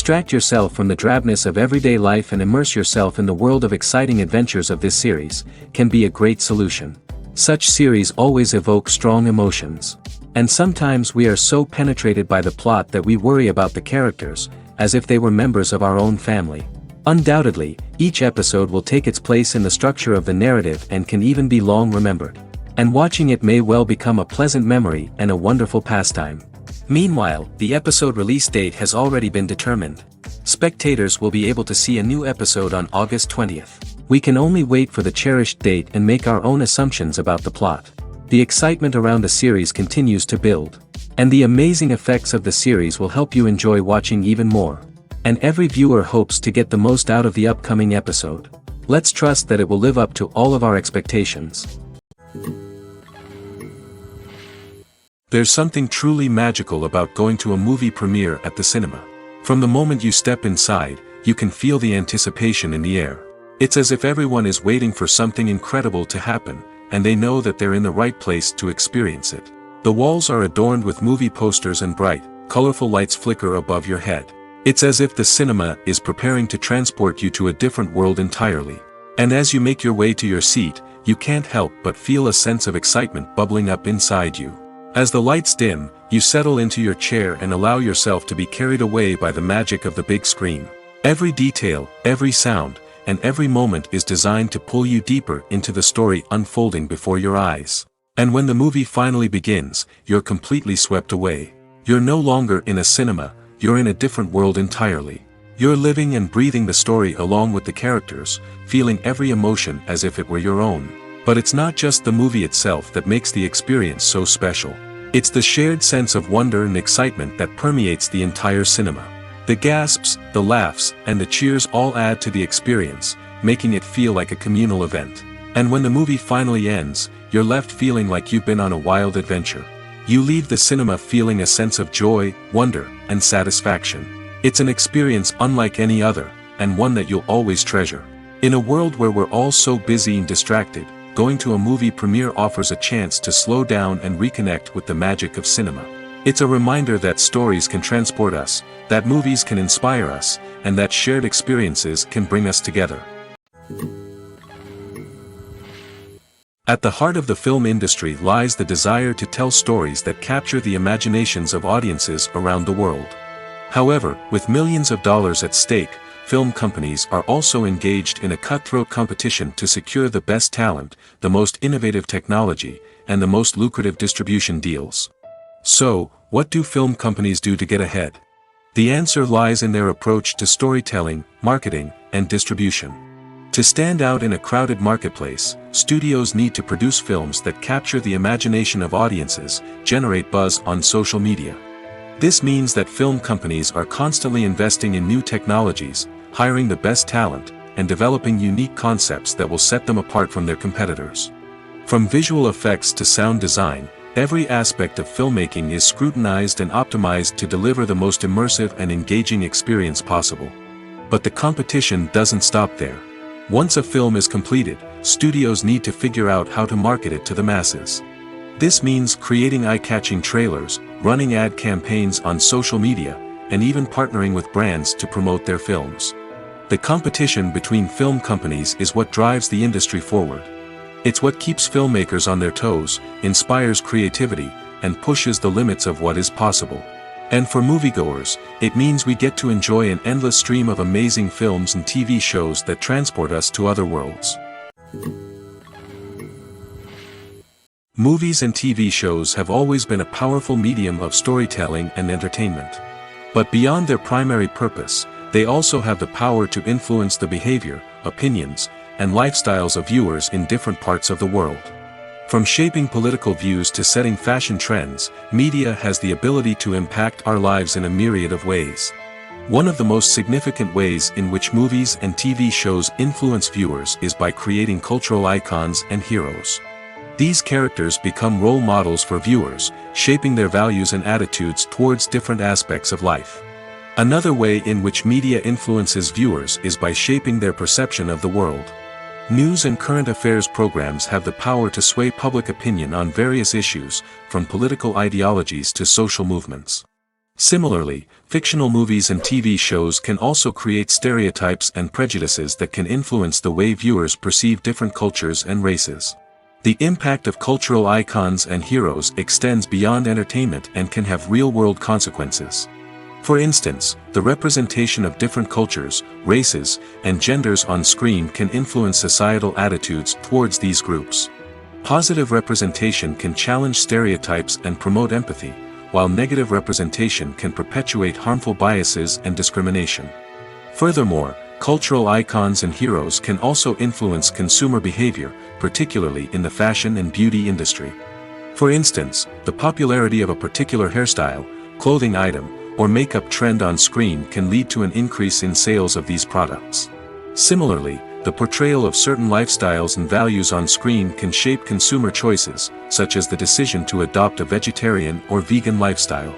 Distract yourself from the drabness of everyday life and immerse yourself in the world of exciting adventures of this series, can be a great solution. Such series always evoke strong emotions. And sometimes we are so penetrated by the plot that we worry about the characters, as if they were members of our own family. Undoubtedly, each episode will take its place in the structure of the narrative and can even be long remembered. And watching it may well become a pleasant memory and a wonderful pastime. Meanwhile, the episode release date has already been determined. Spectators will be able to see a new episode on August 20th. We can only wait for the cherished date and make our own assumptions about the plot. The excitement around the series continues to build. And the amazing effects of the series will help you enjoy watching even more. And every viewer hopes to get the most out of the upcoming episode. Let's trust that it will live up to all of our expectations. There's something truly magical about going to a movie premiere at the cinema. From the moment you step inside, you can feel the anticipation in the air. It's as if everyone is waiting for something incredible to happen, and they know that they're in the right place to experience it. The walls are adorned with movie posters and bright, colorful lights flicker above your head. It's as if the cinema is preparing to transport you to a different world entirely. And as you make your way to your seat, you can't help but feel a sense of excitement bubbling up inside you. As the lights dim, you settle into your chair and allow yourself to be carried away by the magic of the big screen. Every detail, every sound, and every moment is designed to pull you deeper into the story unfolding before your eyes. And when the movie finally begins, you're completely swept away. You're no longer in a cinema, you're in a different world entirely. You're living and breathing the story along with the characters, feeling every emotion as if it were your own. But it's not just the movie itself that makes the experience so special. It's the shared sense of wonder and excitement that permeates the entire cinema. The gasps, the laughs, and the cheers all add to the experience, making it feel like a communal event. And when the movie finally ends, you're left feeling like you've been on a wild adventure. You leave the cinema feeling a sense of joy, wonder, and satisfaction. It's an experience unlike any other, and one that you'll always treasure. In a world where we're all so busy and distracted, going to a movie premiere offers a chance to slow down and reconnect with the magic of cinema. It's a reminder that stories can transport us, that movies can inspire us, and that shared experiences can bring us together. At the heart of the film industry lies the desire to tell stories that capture the imaginations of audiences around the world. However, with millions of dollars at stake, film companies are also engaged in a cutthroat competition to secure the best talent, the most innovative technology, and the most lucrative distribution deals. So, what do film companies do to get ahead? The answer lies in their approach to storytelling, marketing, and distribution. To stand out in a crowded marketplace, studios need to produce films that capture the imagination of audiences, generate buzz on social media. This means that film companies are constantly investing in new technologies, hiring the best talent, and developing unique concepts that will set them apart from their competitors. From visual effects to sound design, every aspect of filmmaking is scrutinized and optimized to deliver the most immersive and engaging experience possible. But the competition doesn't stop there. Once a film is completed, studios need to figure out how to market it to the masses. This means creating eye-catching trailers, running ad campaigns on social media, and even partnering with brands to promote their films. The competition between film companies is what drives the industry forward. It's what keeps filmmakers on their toes, inspires creativity, and pushes the limits of what is possible. And for moviegoers, it means we get to enjoy an endless stream of amazing films and TV shows that transport us to other worlds. Movies and TV shows have always been a powerful medium of storytelling and entertainment. But beyond their primary purpose, they also have the power to influence the behavior, opinions, and lifestyles of viewers in different parts of the world. From shaping political views to setting fashion trends, media has the ability to impact our lives in a myriad of ways. One of the most significant ways in which movies and TV shows influence viewers is by creating cultural icons and heroes. These characters become role models for viewers, shaping their values and attitudes towards different aspects of life. Another way in which media influences viewers is by shaping their perception of the world. News and current affairs programs have the power to sway public opinion on various issues, from political ideologies to social movements. Similarly, fictional movies and TV shows can also create stereotypes and prejudices that can influence the way viewers perceive different cultures and races. The impact of cultural icons and heroes extends beyond entertainment and can have real-world consequences. For instance, the representation of different cultures, races, and genders on screen can influence societal attitudes towards these groups. Positive representation can challenge stereotypes and promote empathy, while negative representation can perpetuate harmful biases and discrimination. Furthermore, cultural icons and heroes can also influence consumer behavior, particularly in the fashion and beauty industry. For instance, the popularity of a particular hairstyle, clothing item, or makeup trend on screen can lead to an increase in sales of these products. Similarly, the portrayal of certain lifestyles and values on screen can shape consumer choices, such as the decision to adopt a vegetarian or vegan lifestyle.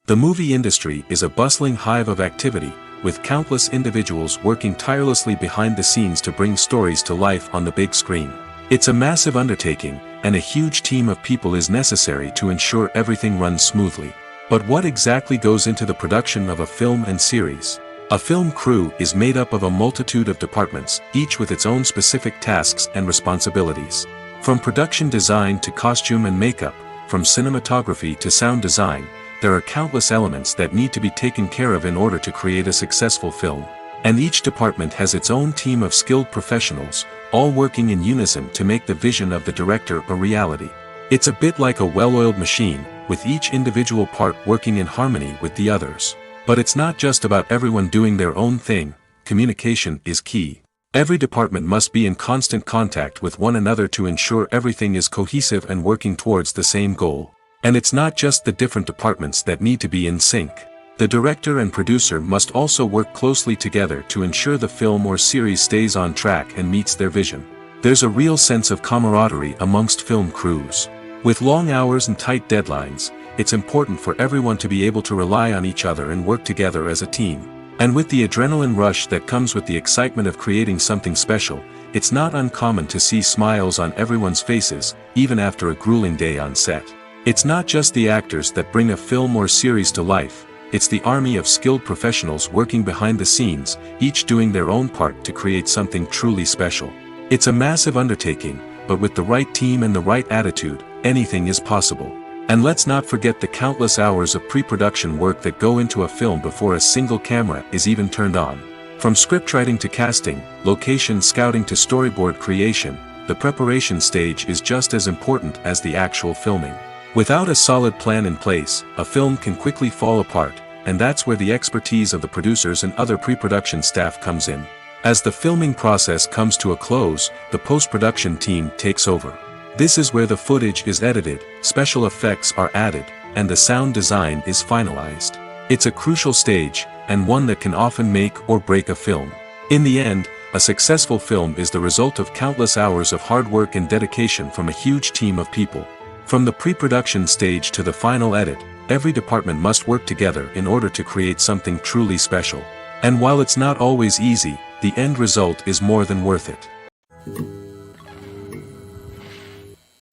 The movie industry is a bustling hive of activity, with countless individuals working tirelessly behind the scenes to bring stories to life on the big screen. It's a massive undertaking, and a huge team of people is necessary to ensure everything runs smoothly. But what exactly goes into the production of a film and series? A film crew is made up of a multitude of departments, each with its own specific tasks and responsibilities. From production design to costume and makeup, from cinematography to sound design, there are countless elements that need to be taken care of in order to create a successful film. And each department has its own team of skilled professionals, all working in unison to make the vision of the director a reality. It's a bit like a well-oiled machine, with each individual part working in harmony with the others. But it's not just about everyone doing their own thing. Communication is key. Every department must be in constant contact with one another to ensure everything is cohesive and working towards the same goal. And it's not just the different departments that need to be in sync. The director and producer must also work closely together to ensure the film or series stays on track and meets their vision. There's a real sense of camaraderie amongst film crews. With long hours and tight deadlines, it's important for everyone to be able to rely on each other and work together as a team. And with the adrenaline rush that comes with the excitement of creating something special, it's not uncommon to see smiles on everyone's faces, even after a grueling day on set. It's not just the actors that bring a film or series to life. It's the army of skilled professionals working behind the scenes, each doing their own part to create something truly special. It's a massive undertaking, but with the right team and the right attitude, anything is possible. And let's not forget the countless hours of pre-production work that go into a film before a single camera is even turned on. From scriptwriting to casting, location scouting to storyboard creation, the preparation stage is just as important as the actual filming. Without a solid plan in place, a film can quickly fall apart, and that's where the expertise of the producers and other pre-production staff comes in. As the filming process comes to a close, the post-production team takes over. This is where the footage is edited, special effects are added, and the sound design is finalized. It's a crucial stage, and one that can often make or break a film. In the end, a successful film is the result of countless hours of hard work and dedication from a huge team of people. From the pre-production stage to the final edit, every department must work together in order to create something truly special. And while it's not always easy, the end result is more than worth it.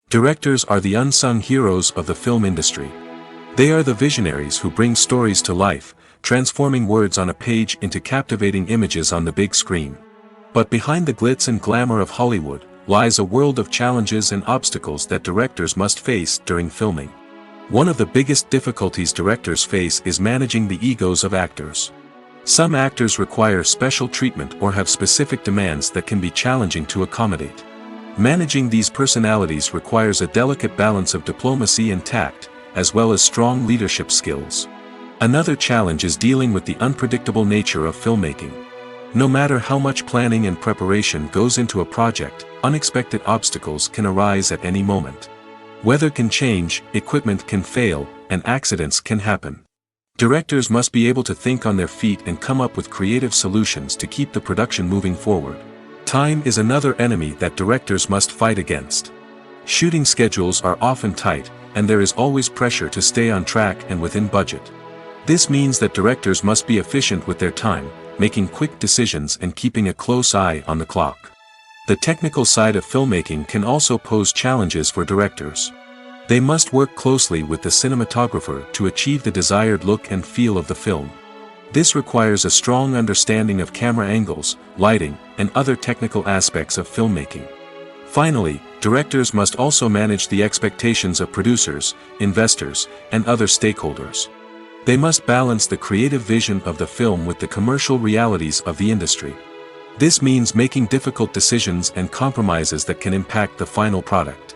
Directors are the unsung heroes of the film industry. They are the visionaries who bring stories to life, transforming words on a page into captivating images on the big screen. But behind the glitz and glamour of Hollywood, lies a world of challenges and obstacles that directors must face during filming. One of the biggest difficulties directors face is managing the egos of actors. Some actors require special treatment or have specific demands that can be challenging to accommodate. Managing these personalities requires a delicate balance of diplomacy and tact, as well as strong leadership skills. Another challenge is dealing with the unpredictable nature of filmmaking. No matter how much planning and preparation goes into a project, unexpected obstacles can arise at any moment. Weather can change, equipment can fail, and accidents can happen. Directors must be able to think on their feet and come up with creative solutions to keep the production moving forward. Time is another enemy that directors must fight against. Shooting schedules are often tight, and there is always pressure to stay on track and within budget. This means that directors must be efficient with their time, making quick decisions and keeping a close eye on the clock. The technical side of filmmaking can also pose challenges for directors. They must work closely with the cinematographer to achieve the desired look and feel of the film. This requires a strong understanding of camera angles, lighting, and other technical aspects of filmmaking. Finally, directors must also manage the expectations of producers, investors, and other stakeholders. They must balance the creative vision of the film with the commercial realities of the industry. This means making difficult decisions and compromises that can impact the final product.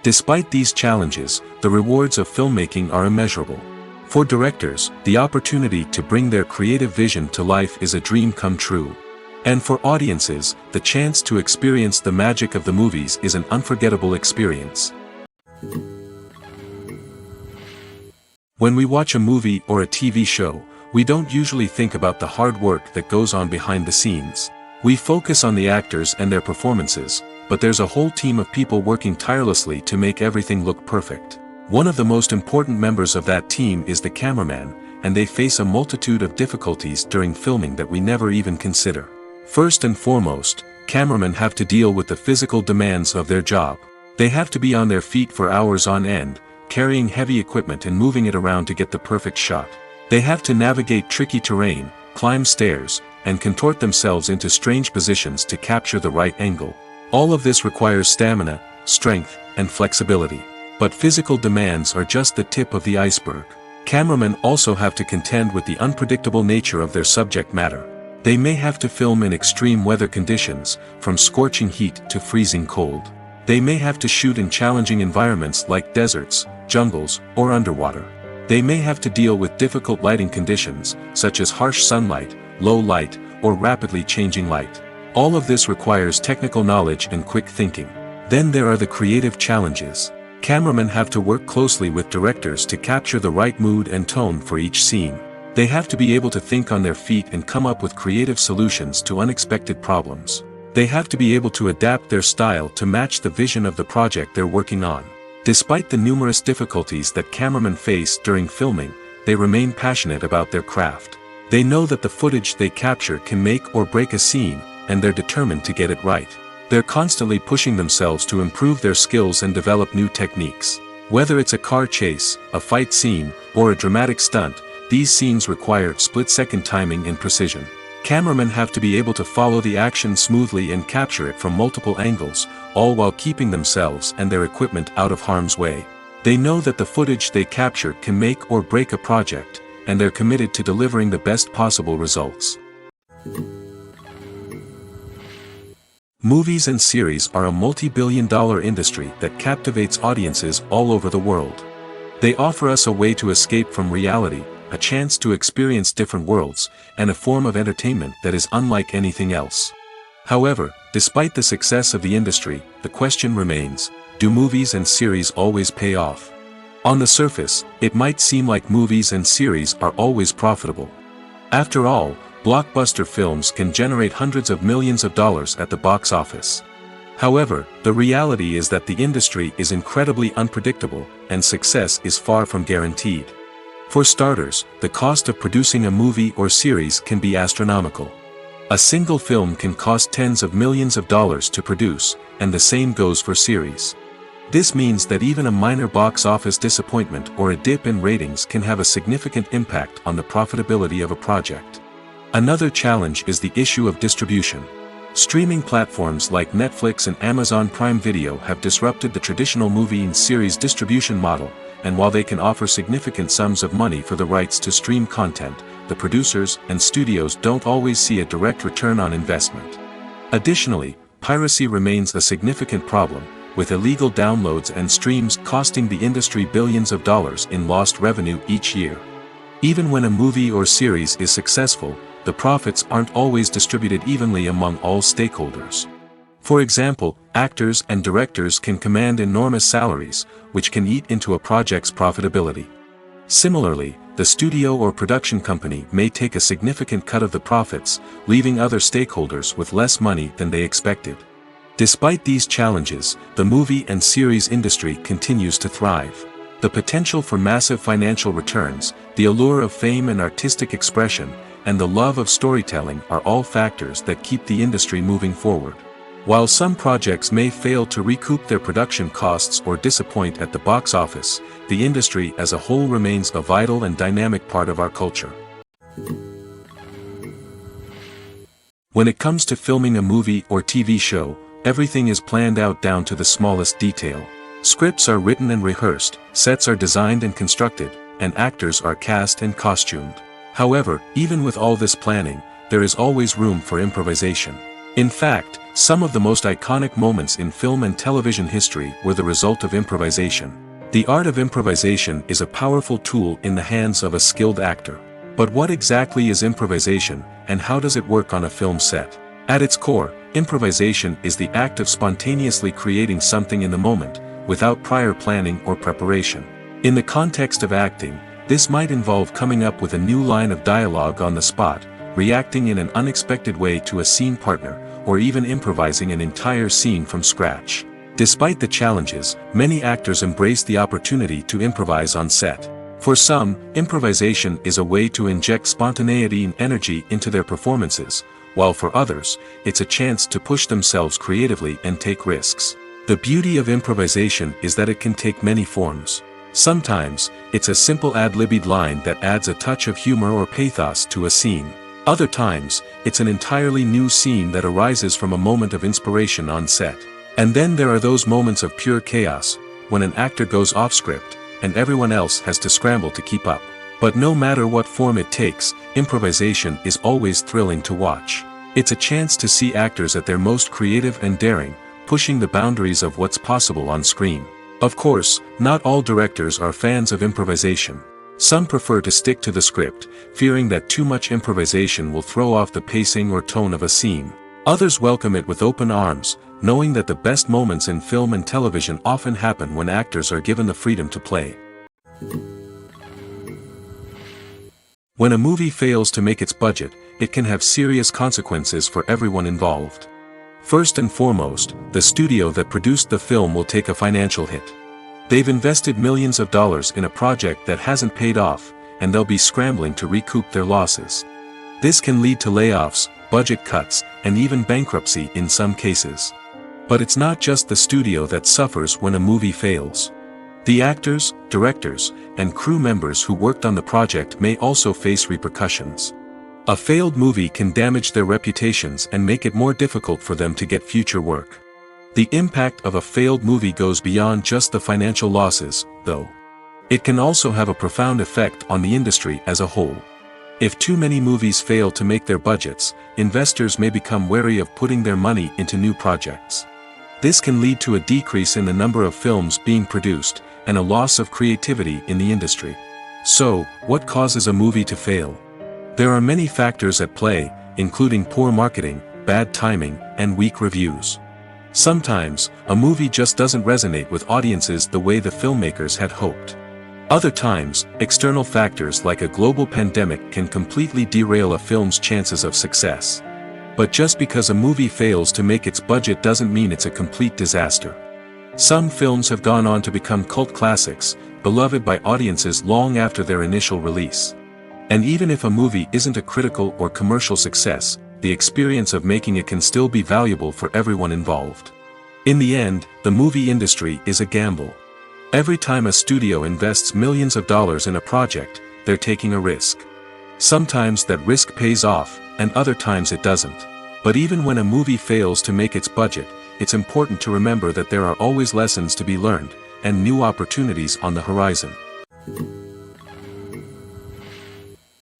Despite these challenges, the rewards of filmmaking are immeasurable. For directors, the opportunity to bring their creative vision to life is a dream come true. And for audiences, the chance to experience the magic of the movies is an unforgettable experience. When we watch a movie or a TV show, we don't usually think about the hard work that goes on behind the scenes. We focus on the actors and their performances, but there's a whole team of people working tirelessly to make everything look perfect. One of the most important members of that team is the cameraman, and they face a multitude of difficulties during filming that we never even consider. First and foremost, cameramen have to deal with the physical demands of their job. They have to be on their feet for hours on end, carrying heavy equipment and moving it around to get the perfect shot. They have to navigate tricky terrain, climb stairs, and contort themselves into strange positions to capture the right angle. All of this requires stamina, strength, and flexibility. But physical demands are just the tip of the iceberg. Cameramen also have to contend with the unpredictable nature of their subject matter. They may have to film in extreme weather conditions, from scorching heat to freezing cold. They may have to shoot in challenging environments like deserts, jungles, or underwater. They may have to deal with difficult lighting conditions, such as harsh sunlight, low light, or rapidly changing light. All of this requires technical knowledge and quick thinking. Then there are the creative challenges. Cameramen have to work closely with directors to capture the right mood and tone for each scene. They have to be able to think on their feet and come up with creative solutions to unexpected problems. They have to be able to adapt their style to match the vision of the project they're working on. Despite the numerous difficulties that cameramen face during filming, they remain passionate about their craft. They know that the footage they capture can make or break a scene, and they're determined to get it right. They're constantly pushing themselves to improve their skills and develop new techniques. Whether it's a car chase, a fight scene, or a dramatic stunt, these scenes require split-second timing and precision. Cameramen have to be able to follow the action smoothly and capture it from multiple angles, all while keeping themselves and their equipment out of harm's way. They know that the footage they capture can make or break a project, and they're committed to delivering the best possible results. Movies and series are a multi-billion-dollar industry that captivates audiences all over the world. They offer us a way to escape from reality, a chance to experience different worlds, and a form of entertainment that is unlike anything else. However, despite the success of the industry, the question remains, do movies and series always pay off? On the surface, it might seem like movies and series are always profitable. After all, blockbuster films can generate hundreds of millions of dollars at the box office. However, the reality is that the industry is incredibly unpredictable, and success is far from guaranteed. For starters, the cost of producing a movie or series can be astronomical. A single film can cost tens of millions of dollars to produce, and the same goes for series. This means that even a minor box office disappointment or a dip in ratings can have a significant impact on the profitability of a project. Another challenge is the issue of distribution. Streaming platforms like Netflix and Amazon Prime Video have disrupted the traditional movie and series distribution model, and while they can offer significant sums of money for the rights to stream content, the producers and studios don't always see a direct return on investment. Additionally, piracy remains a significant problem, with illegal downloads and streams costing the industry billions of dollars in lost revenue each year. Even when a movie or series is successful, the profits aren't always distributed evenly among all stakeholders. For example, actors and directors can command enormous salaries, which can eat into a project's profitability. Similarly, the studio or production company may take a significant cut of the profits, leaving other stakeholders with less money than they expected. Despite these challenges, the movie and series industry continues to thrive. The potential for massive financial returns, the allure of fame and artistic expression, and the love of storytelling are all factors that keep the industry moving forward. While some projects may fail to recoup their production costs or disappoint at the box office, the industry as a whole remains a vital and dynamic part of our culture. When it comes to filming a movie or TV show, everything is planned out down to the smallest detail. Scripts are written and rehearsed, sets are designed and constructed, and actors are cast and costumed. However, even with all this planning, there is always room for improvisation. In fact, some of the most iconic moments in film and television history were the result of improvisation. The art of improvisation is a powerful tool in the hands of a skilled actor. But what exactly is improvisation, and how does it work on a film set? At its core, improvisation is the act of spontaneously creating something in the moment, without prior planning or preparation. In the context of acting, this might involve coming up with a new line of dialogue on the spot, reacting in an unexpected way to a scene partner, or even improvising an entire scene from scratch. Despite the challenges, many actors embrace the opportunity to improvise on set. For some, improvisation is a way to inject spontaneity and energy into their performances, while for others, it's a chance to push themselves creatively and take risks. The beauty of improvisation is that it can take many forms. Sometimes, it's a simple ad-libbed line that adds a touch of humor or pathos to a scene. Other times, it's an entirely new scene that arises from a moment of inspiration on set. And then there are those moments of pure chaos, when an actor goes off script, and everyone else has to scramble to keep up. But no matter what form it takes, improvisation is always thrilling to watch. It's a chance to see actors at their most creative and daring, pushing the boundaries of what's possible on screen. Of course, not all directors are fans of improvisation. Some prefer to stick to the script, fearing that too much improvisation will throw off the pacing or tone of a scene. Others welcome it with open arms, knowing that the best moments in film and television often happen when actors are given the freedom to play. When a movie fails to make its budget, it can have serious consequences for everyone involved. First and foremost, the studio that produced the film will take a financial hit. They've invested millions of dollars in a project that hasn't paid off, and they'll be scrambling to recoup their losses. This can lead to layoffs, budget cuts, and even bankruptcy in some cases. But it's not just the studio that suffers when a movie fails. The actors, directors, and crew members who worked on the project may also face repercussions. A failed movie can damage their reputations and make it more difficult for them to get future work. The impact of a failed movie goes beyond just the financial losses, though. It can also have a profound effect on the industry as a whole. If too many movies fail to make their budgets, investors may become wary of putting their money into new projects. This can lead to a decrease in the number of films being produced, and a loss of creativity in the industry. So, what causes a movie to fail? There are many factors at play, including poor marketing, bad timing, and weak reviews. Sometimes, a movie just doesn't resonate with audiences the way the filmmakers had hoped. Other times, external factors like a global pandemic can completely derail a film's chances of success. But just because a movie fails to make its budget doesn't mean it's a complete disaster. Some films have gone on to become cult classics, beloved by audiences long after their initial release. And even if a movie isn't a critical or commercial success, the experience of making it can still be valuable for everyone involved. In the end, the movie industry is a gamble. Every time a studio invests millions of dollars in a project, they're taking a risk. Sometimes that risk pays off, and other times it doesn't. But even when a movie fails to make its budget, it's important to remember that there are always lessons to be learned, and new opportunities on the horizon.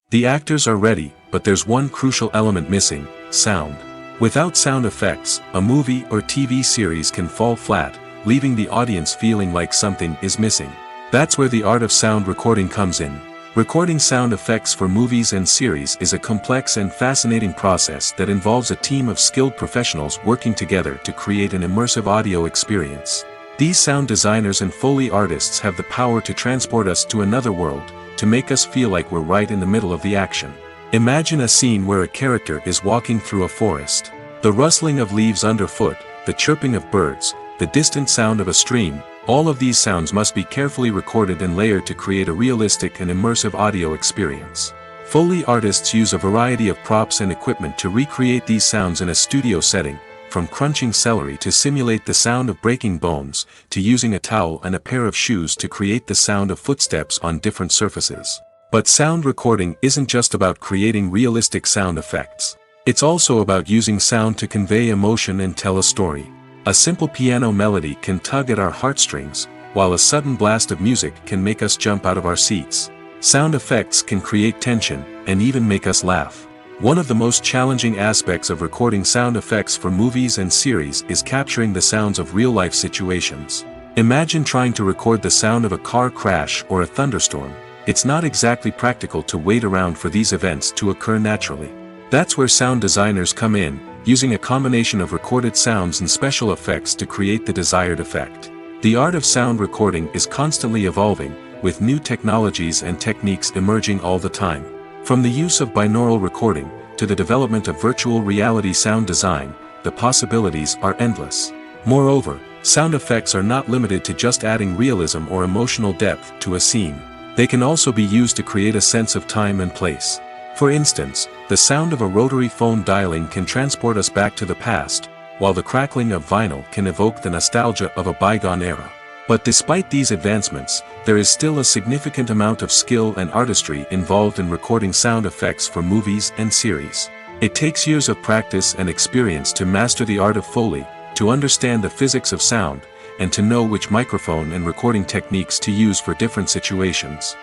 The actors are ready, but there's one crucial element missing: sound. Without sound effects, a movie or TV series can fall flat, leaving the audience feeling like something is missing. That's where the art of sound recording comes in. Recording sound effects for movies and series is a complex and fascinating process that involves a team of skilled professionals working together to create an immersive audio experience. These sound designers and Foley artists have the power to transport us to another world, to make us feel like we're right in the middle of the action. Imagine a scene where a character is walking through a forest. The rustling of leaves underfoot, the chirping of birds, the distant sound of a stream, all of these sounds must be carefully recorded and layered to create a realistic and immersive audio experience. Foley artists use a variety of props and equipment to recreate these sounds in a studio setting, from crunching celery to simulate the sound of breaking bones, to using a towel and a pair of shoes to create the sound of footsteps on different surfaces. But sound recording isn't just about creating realistic sound effects. It's also about using sound to convey emotion and tell a story. A simple piano melody can tug at our heartstrings, while a sudden blast of music can make us jump out of our seats. Sound effects can create tension, and even make us laugh. One of the most challenging aspects of recording sound effects for movies and series is capturing the sounds of real-life situations. Imagine trying to record the sound of a car crash or a thunderstorm. It's not exactly practical to wait around for these events to occur naturally. That's where sound designers come in, using a combination of recorded sounds and special effects to create the desired effect. The art of sound recording is constantly evolving, with new technologies and techniques emerging all the time. From the use of binaural recording, to the development of virtual reality sound design, the possibilities are endless. Moreover, sound effects are not limited to just adding realism or emotional depth to a scene. They can also be used to create a sense of time and place. For instance, the sound of a rotary phone dialing can transport us back to the past, while the crackling of vinyl can evoke the nostalgia of a bygone era. But despite these advancements, there is still a significant amount of skill and artistry involved in recording sound effects for movies and series. It takes years of practice and experience to master the art of Foley, to understand the physics of sound, and to know which microphone and recording techniques to use for different situations.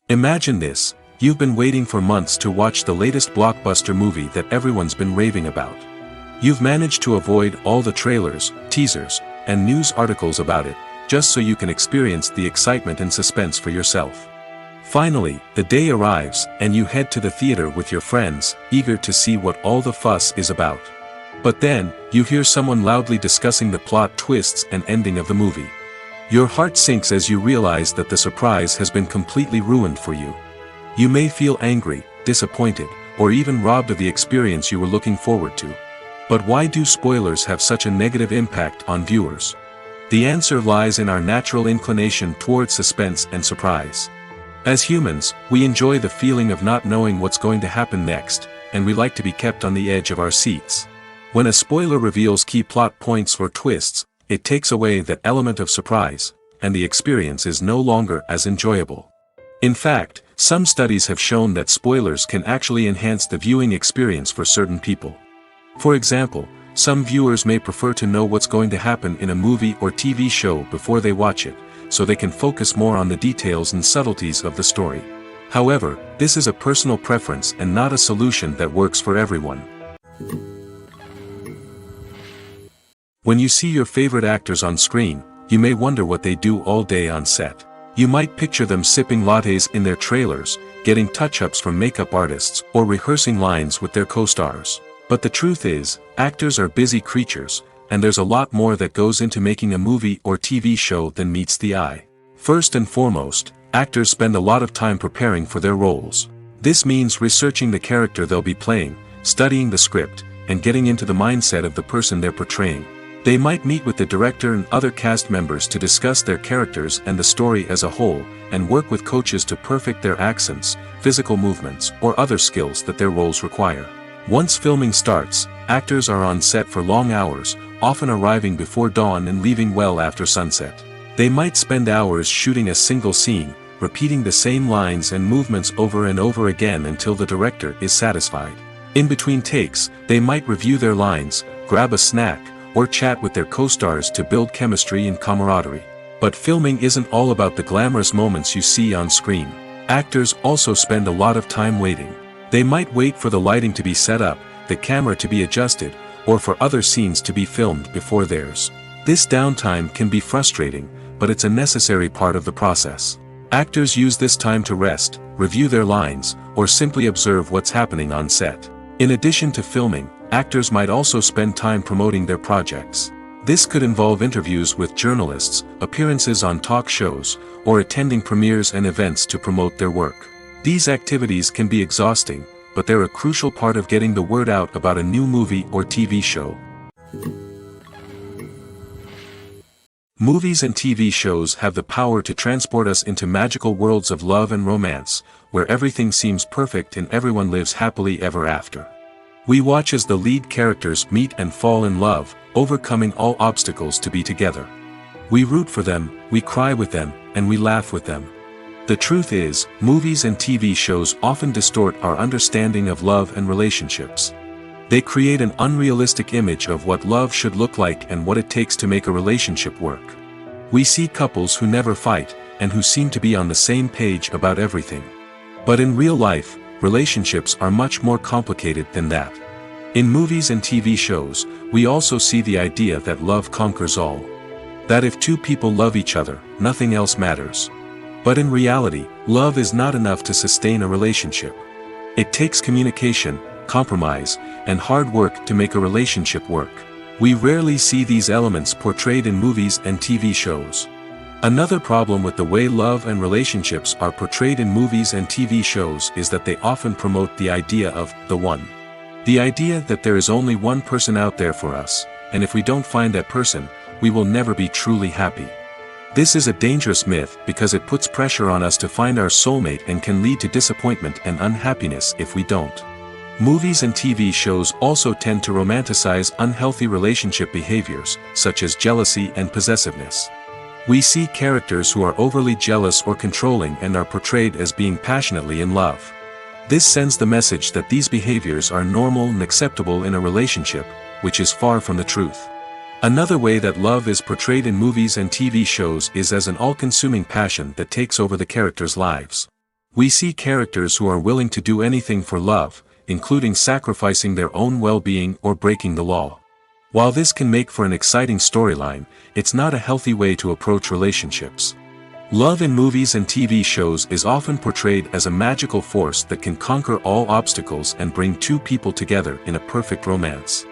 Imagine this: you've been waiting for months to watch the latest blockbuster movie that everyone's been raving about. You've managed to avoid all the trailers, teasers, and news articles about it, just so you can experience the excitement and suspense for yourself. Finally, the day arrives, and you head to the theater with your friends, eager to see what all the fuss is about. But then, you hear someone loudly discussing the plot twists and ending of the movie. Your heart sinks as you realize that the surprise has been completely ruined for you. You may feel angry, disappointed, or even robbed of the experience you were looking forward to. But why do spoilers have such a negative impact on viewers? The answer lies in our natural inclination toward suspense and surprise. As humans, we enjoy the feeling of not knowing what's going to happen next, and we like to be kept on the edge of our seats. When a spoiler reveals key plot points or twists, it takes away that element of surprise, and the experience is no longer as enjoyable. In fact, some studies have shown that spoilers can actually enhance the viewing experience for certain people. For example, some viewers may prefer to know what's going to happen in a movie or TV show before they watch it, so they can focus more on the details and subtleties of the story. However, this is a personal preference and not a solution that works for everyone. When you see your favorite actors on screen, you may wonder what they do all day on set. You might picture them sipping lattes in their trailers, getting touch-ups from makeup artists, or rehearsing lines with their co-stars. But the truth is, actors are busy creatures, and there's a lot more that goes into making a movie or TV show than meets the eye. First and foremost, actors spend a lot of time preparing for their roles. This means researching the character they'll be playing, studying the script, and getting into the mindset of the person they're portraying. They might meet with the director and other cast members to discuss their characters and the story as a whole, and work with coaches to perfect their accents, physical movements, or other skills that their roles require. Once filming starts, actors are on set for long hours, often arriving before dawn and leaving well after sunset. They might spend hours shooting a single scene, repeating the same lines and movements over and over again until the director is satisfied. In between takes, they might review their lines, grab a snack, or chat with their co-stars to build chemistry and camaraderie. But filming isn't all about the glamorous moments you see on screen. Actors also spend a lot of time waiting. They might wait for the lighting to be set up, the camera to be adjusted, or for other scenes to be filmed before theirs. This downtime can be frustrating, but it's a necessary part of the process. Actors use this time to rest, review their lines, or simply observe what's happening on set. In addition to filming, actors might also spend time promoting their projects. This could involve interviews with journalists, appearances on talk shows, or attending premieres and events to promote their work. These activities can be exhausting, but they're a crucial part of getting the word out about a new movie or TV show. Movies and TV shows have the power to transport us into magical worlds of love and romance, where everything seems perfect and everyone lives happily ever after. We watch as the lead characters meet and fall in love, overcoming all obstacles to be together. We root for them, we cry with them, and we laugh with them. The truth is, movies and TV shows often distort our understanding of love and relationships. They create an unrealistic image of what love should look like and what it takes to make a relationship work. We see couples who never fight, and who seem to be on the same page about everything. But in real life, relationships are much more complicated than that. In movies and TV shows, we also see the idea that love conquers all. That if two people love each other, nothing else matters. But in reality, love is not enough to sustain a relationship. It takes communication, compromise, and hard work to make a relationship work. We rarely see these elements portrayed in movies and TV shows. Another problem with the way love and relationships are portrayed in movies and TV shows is that they often promote the idea of the one. The idea that there is only one person out there for us, and if we don't find that person, we will never be truly happy. This is a dangerous myth because it puts pressure on us to find our soulmate and can lead to disappointment and unhappiness if we don't. Movies and TV shows also tend to romanticize unhealthy relationship behaviors, such as jealousy and possessiveness. We see characters who are overly jealous or controlling and are portrayed as being passionately in love. This sends the message that these behaviors are normal and acceptable in a relationship, which is far from the truth. Another way that love is portrayed in movies and TV shows is as an all-consuming passion that takes over the characters' lives. We see characters who are willing to do anything for love, including sacrificing their own well-being or breaking the law. While this can make for an exciting storyline, it's not a healthy way to approach relationships. Love in movies and TV shows is often portrayed as a magical force that can conquer all obstacles and bring two people together in a perfect romance.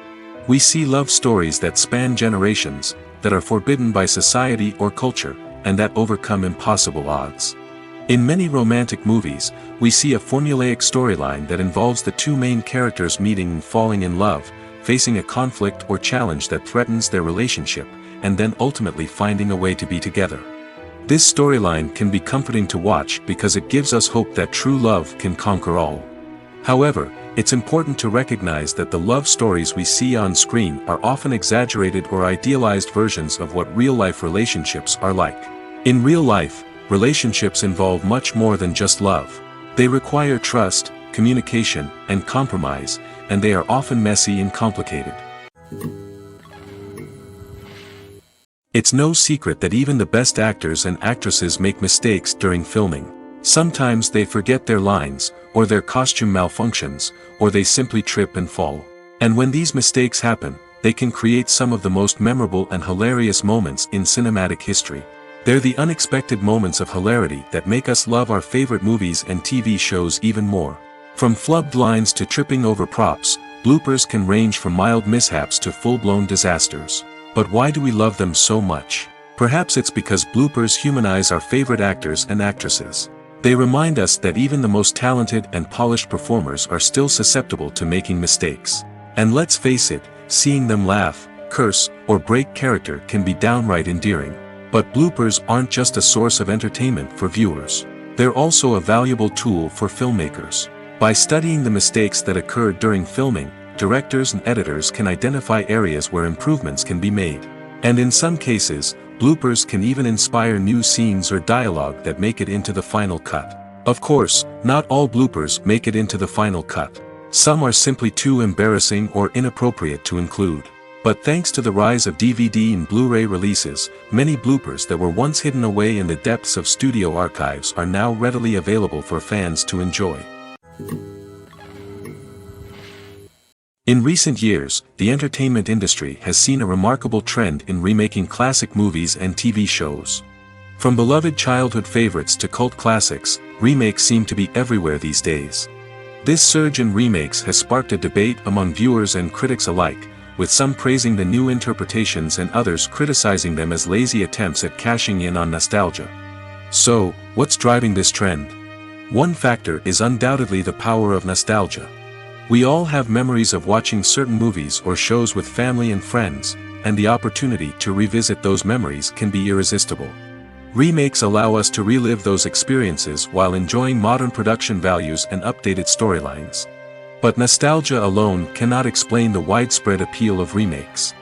We see love stories that span generations, that are forbidden by society or culture, and that overcome impossible odds. In many romantic movies, we see a formulaic storyline that involves the two main characters meeting and falling in love, facing a conflict or challenge that threatens their relationship, and then ultimately finding a way to be together. This storyline can be comforting to watch because it gives us hope that true love can conquer all. However, it's important to recognize that the love stories we see on screen are often exaggerated or idealized versions of what real-life relationships are like. In real life, relationships involve much more than just love. They require trust, communication, and compromise, and they are often messy and complicated. It's no secret that even the best actors and actresses make mistakes during filming. Sometimes they forget their lines, or their costume malfunctions, or they simply trip and fall. And when these mistakes happen, they can create some of the most memorable and hilarious moments in cinematic history. They're the unexpected moments of hilarity that make us love our favorite movies and TV shows even more. From flubbed lines to tripping over props, bloopers can range from mild mishaps to full-blown disasters. But why do we love them so much? Perhaps it's because bloopers humanize our favorite actors and actresses. They remind us that even the most talented and polished performers are still susceptible to making mistakes. And let's face it, seeing them laugh, curse, or break character can be downright endearing. But bloopers aren't just a source of entertainment for viewers. They're also a valuable tool for filmmakers. By studying the mistakes that occurred during filming, directors and editors can identify areas where improvements can be made. And in some cases, bloopers can even inspire new scenes or dialogue that make it into the final cut. Of course, not all bloopers make it into the final cut. Some are simply too embarrassing or inappropriate to include. But thanks to the rise of DVD and Blu-ray releases, many bloopers that were once hidden away in the depths of studio archives are now readily available for fans to enjoy. In recent years, the entertainment industry has seen a remarkable trend in remaking classic movies and TV shows. From beloved childhood favorites to cult classics, remakes seem to be everywhere these days. This surge in remakes has sparked a debate among viewers and critics alike, with some praising the new interpretations and others criticizing them as lazy attempts at cashing in on nostalgia. So, what's driving this trend? One factor is undoubtedly the power of nostalgia. We all have memories of watching certain movies or shows with family and friends, and the opportunity to revisit those memories can be irresistible. Remakes allow us to relive those experiences while enjoying modern production values and updated storylines. But nostalgia alone cannot explain the widespread appeal of remakes.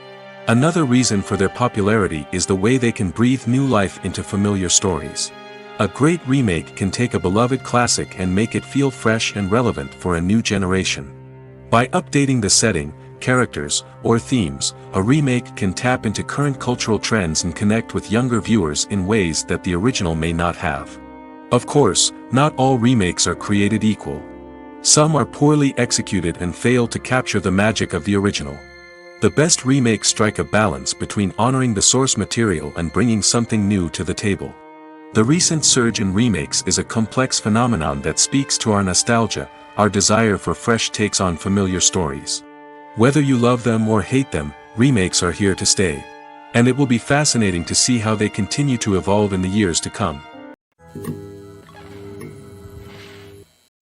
Another reason for their popularity is the way they can breathe new life into familiar stories. A great remake can take a beloved classic and make it feel fresh and relevant for a new generation. By updating the setting, characters, or themes, a remake can tap into current cultural trends and connect with younger viewers in ways that the original may not have. Of course, not all remakes are created equal. Some are poorly executed and fail to capture the magic of the original. The best remakes strike a balance between honoring the source material and bringing something new to the table. The recent surge in remakes is a complex phenomenon that speaks to our nostalgia, our desire for fresh takes on familiar stories. Whether you love them or hate them, remakes are here to stay. And it will be fascinating to see how they continue to evolve in the years to come.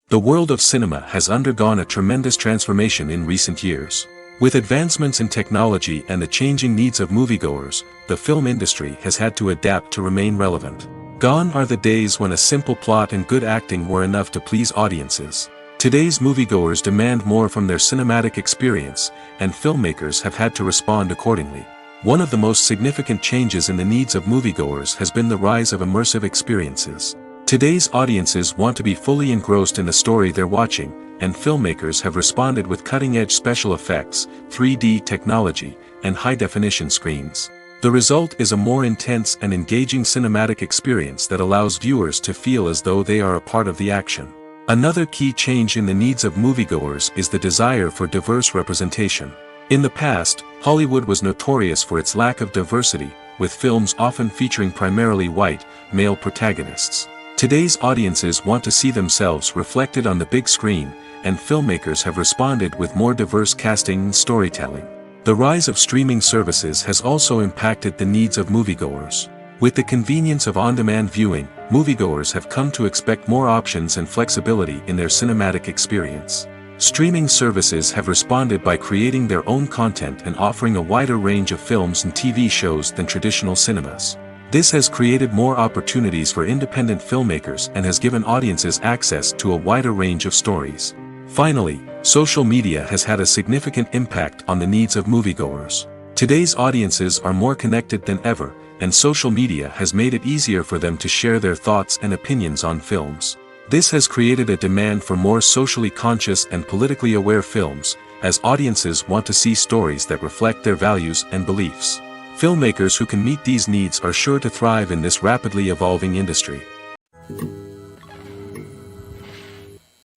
The world of cinema has undergone a tremendous transformation in recent years. With advancements in technology and the changing needs of moviegoers, the film industry has had to adapt to remain relevant. Gone are the days when a simple plot and good acting were enough to please audiences. Today's moviegoers demand more from their cinematic experience, and filmmakers have had to respond accordingly. One of the most significant changes in the needs of moviegoers has been the rise of immersive experiences. Today's audiences want to be fully engrossed in the story they're watching, and filmmakers have responded with cutting-edge special effects, 3D technology, and high-definition screens. The result is a more intense and engaging cinematic experience that allows viewers to feel as though they are a part of the action. Another key change in the needs of moviegoers is the desire for diverse representation. In the past, Hollywood was notorious for its lack of diversity, with films often featuring primarily white, male protagonists. Today's audiences want to see themselves reflected on the big screen, and filmmakers have responded with more diverse casting and storytelling. The rise of streaming services has also impacted the needs of moviegoers. With the convenience of on-demand viewing, moviegoers have come to expect more options and flexibility in their cinematic experience. Streaming services have responded by creating their own content and offering a wider range of films and TV shows than traditional cinemas. This has created more opportunities for independent filmmakers and has given audiences access to a wider range of stories. Finally, social media has had a significant impact on the needs of moviegoers. Today's audiences are more connected than ever, and social media has made it easier for them to share their thoughts and opinions on films. This has created a demand for more socially conscious and politically aware films, as audiences want to see stories that reflect their values and beliefs. Filmmakers who can meet these needs are sure to thrive in this rapidly evolving industry.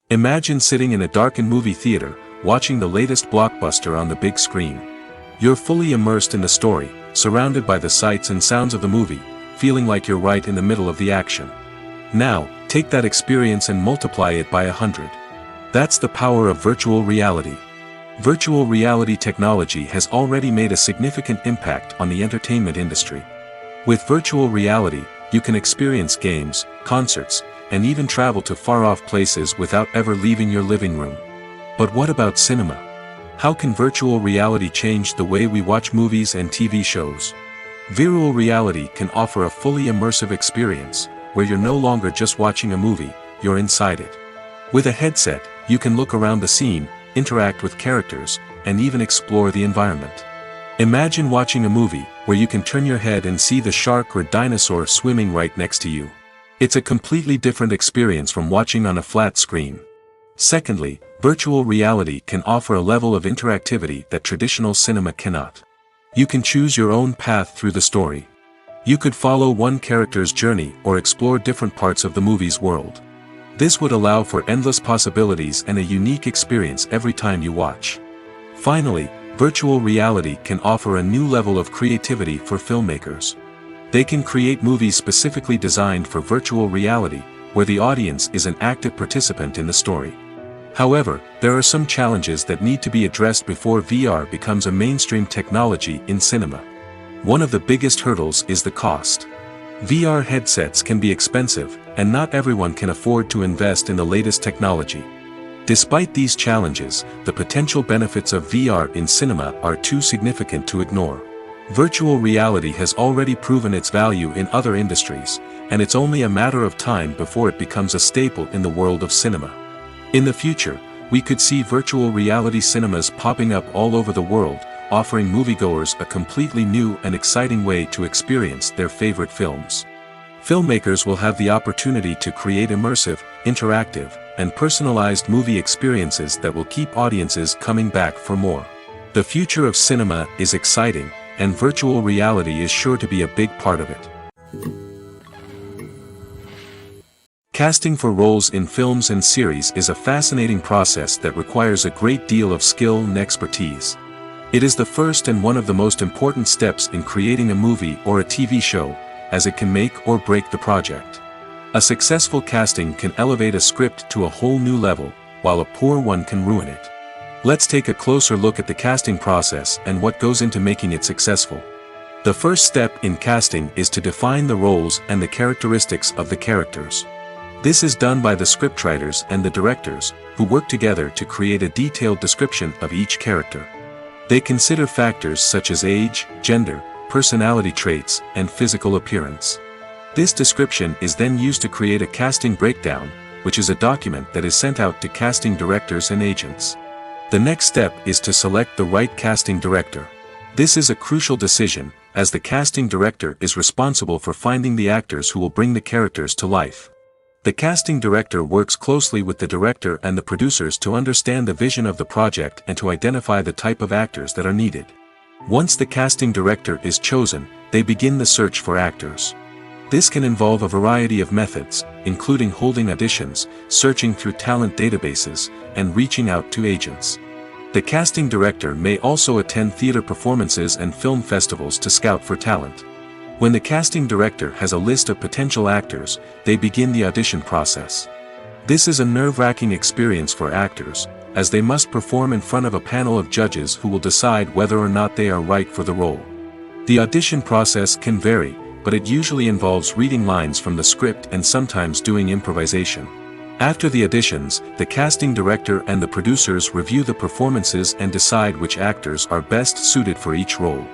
Imagine sitting in a darkened movie theater, watching the latest blockbuster on the big screen. You're fully immersed in the story, surrounded by the sights and sounds of the movie, feeling like you're right in the middle of the action. Now, take that experience and multiply it by 100. That's the power of virtual reality. Virtual reality technology has already made a significant impact on the entertainment industry. With virtual reality, you can experience games, concerts, and even travel to far-off places without ever leaving your living room. But what about cinema? How can virtual reality change the way we watch movies and TV shows? Virtual reality can offer a fully immersive experience, where you're no longer just watching a movie, you're inside it. With a headset, you can look around the scene, interact with characters, and even explore the environment. Imagine watching a movie where you can turn your head and see the shark or dinosaur swimming right next to you. It's a completely different experience from watching on a flat screen. Secondly, virtual reality can offer a level of interactivity that traditional cinema cannot. You can choose your own path through the story. You could follow one character's journey or explore different parts of the movie's world. This would allow for endless possibilities and a unique experience every time you watch. Finally, virtual reality can offer a new level of creativity for filmmakers. They can create movies specifically designed for virtual reality, where the audience is an active participant in the story. However, there are some challenges that need to be addressed before VR becomes a mainstream technology in cinema. One of the biggest hurdles is the cost. VR headsets can be expensive, and not everyone can afford to invest in the latest technology. Despite these challenges, the potential benefits of VR in cinema are too significant to ignore. Virtual reality has already proven its value in other industries, and it's only a matter of time before it becomes a staple in the world of cinema. In the future, we could see virtual reality cinemas popping up all over the world, offering moviegoers a completely new and exciting way to experience their favorite films. Filmmakers will have the opportunity to create immersive, interactive, and personalized movie experiences that will keep audiences coming back for more. The future of cinema is exciting, and virtual reality is sure to be a big part of it. Casting for roles in films and series is a fascinating process that requires a great deal of skill and expertise. It is the first and one of the most important steps in creating a movie or a TV show, as it can make or break the project. A successful casting can elevate a script to a whole new level, while a poor one can ruin it. Let's take a closer look at the casting process and what goes into making it successful. The first step in casting is to define the roles and the characteristics of the characters. This is done by the scriptwriters and the directors, who work together to create a detailed description of each character. They consider factors such as age, gender, personality traits, and physical appearance. This description is then used to create a casting breakdown, which is a document that is sent out to casting directors and agents. The next step is to select the right casting director. This is a crucial decision, as the casting director is responsible for finding the actors who will bring the characters to life. The casting director works closely with the director and the producers to understand the vision of the project and to identify the type of actors that are needed. Once the casting director is chosen, they begin the search for actors. This can involve a variety of methods, including holding auditions, searching through talent databases, and reaching out to agents. The casting director may also attend theater performances and film festivals to scout for talent. When the casting director has a list of potential actors, they begin the audition process. This is a nerve-wracking experience for actors, as they must perform in front of a panel of judges who will decide whether or not they are right for the role. The audition process can vary, but it usually involves reading lines from the script and sometimes doing improvisation. After the auditions, the casting director and the producers review the performances and decide which actors are best suited for each role.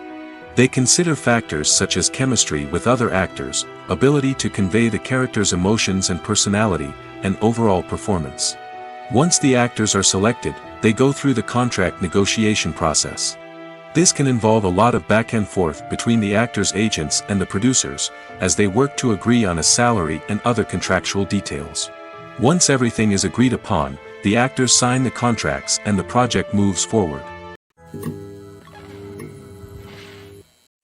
They consider factors such as chemistry with other actors, ability to convey the character's emotions and personality, and overall performance. Once the actors are selected, they go through the contract negotiation process. This can involve a lot of back and forth between the actors' agents and the producers, as they work to agree on a salary and other contractual details. Once everything is agreed upon, the actors sign the contracts and the project moves forward.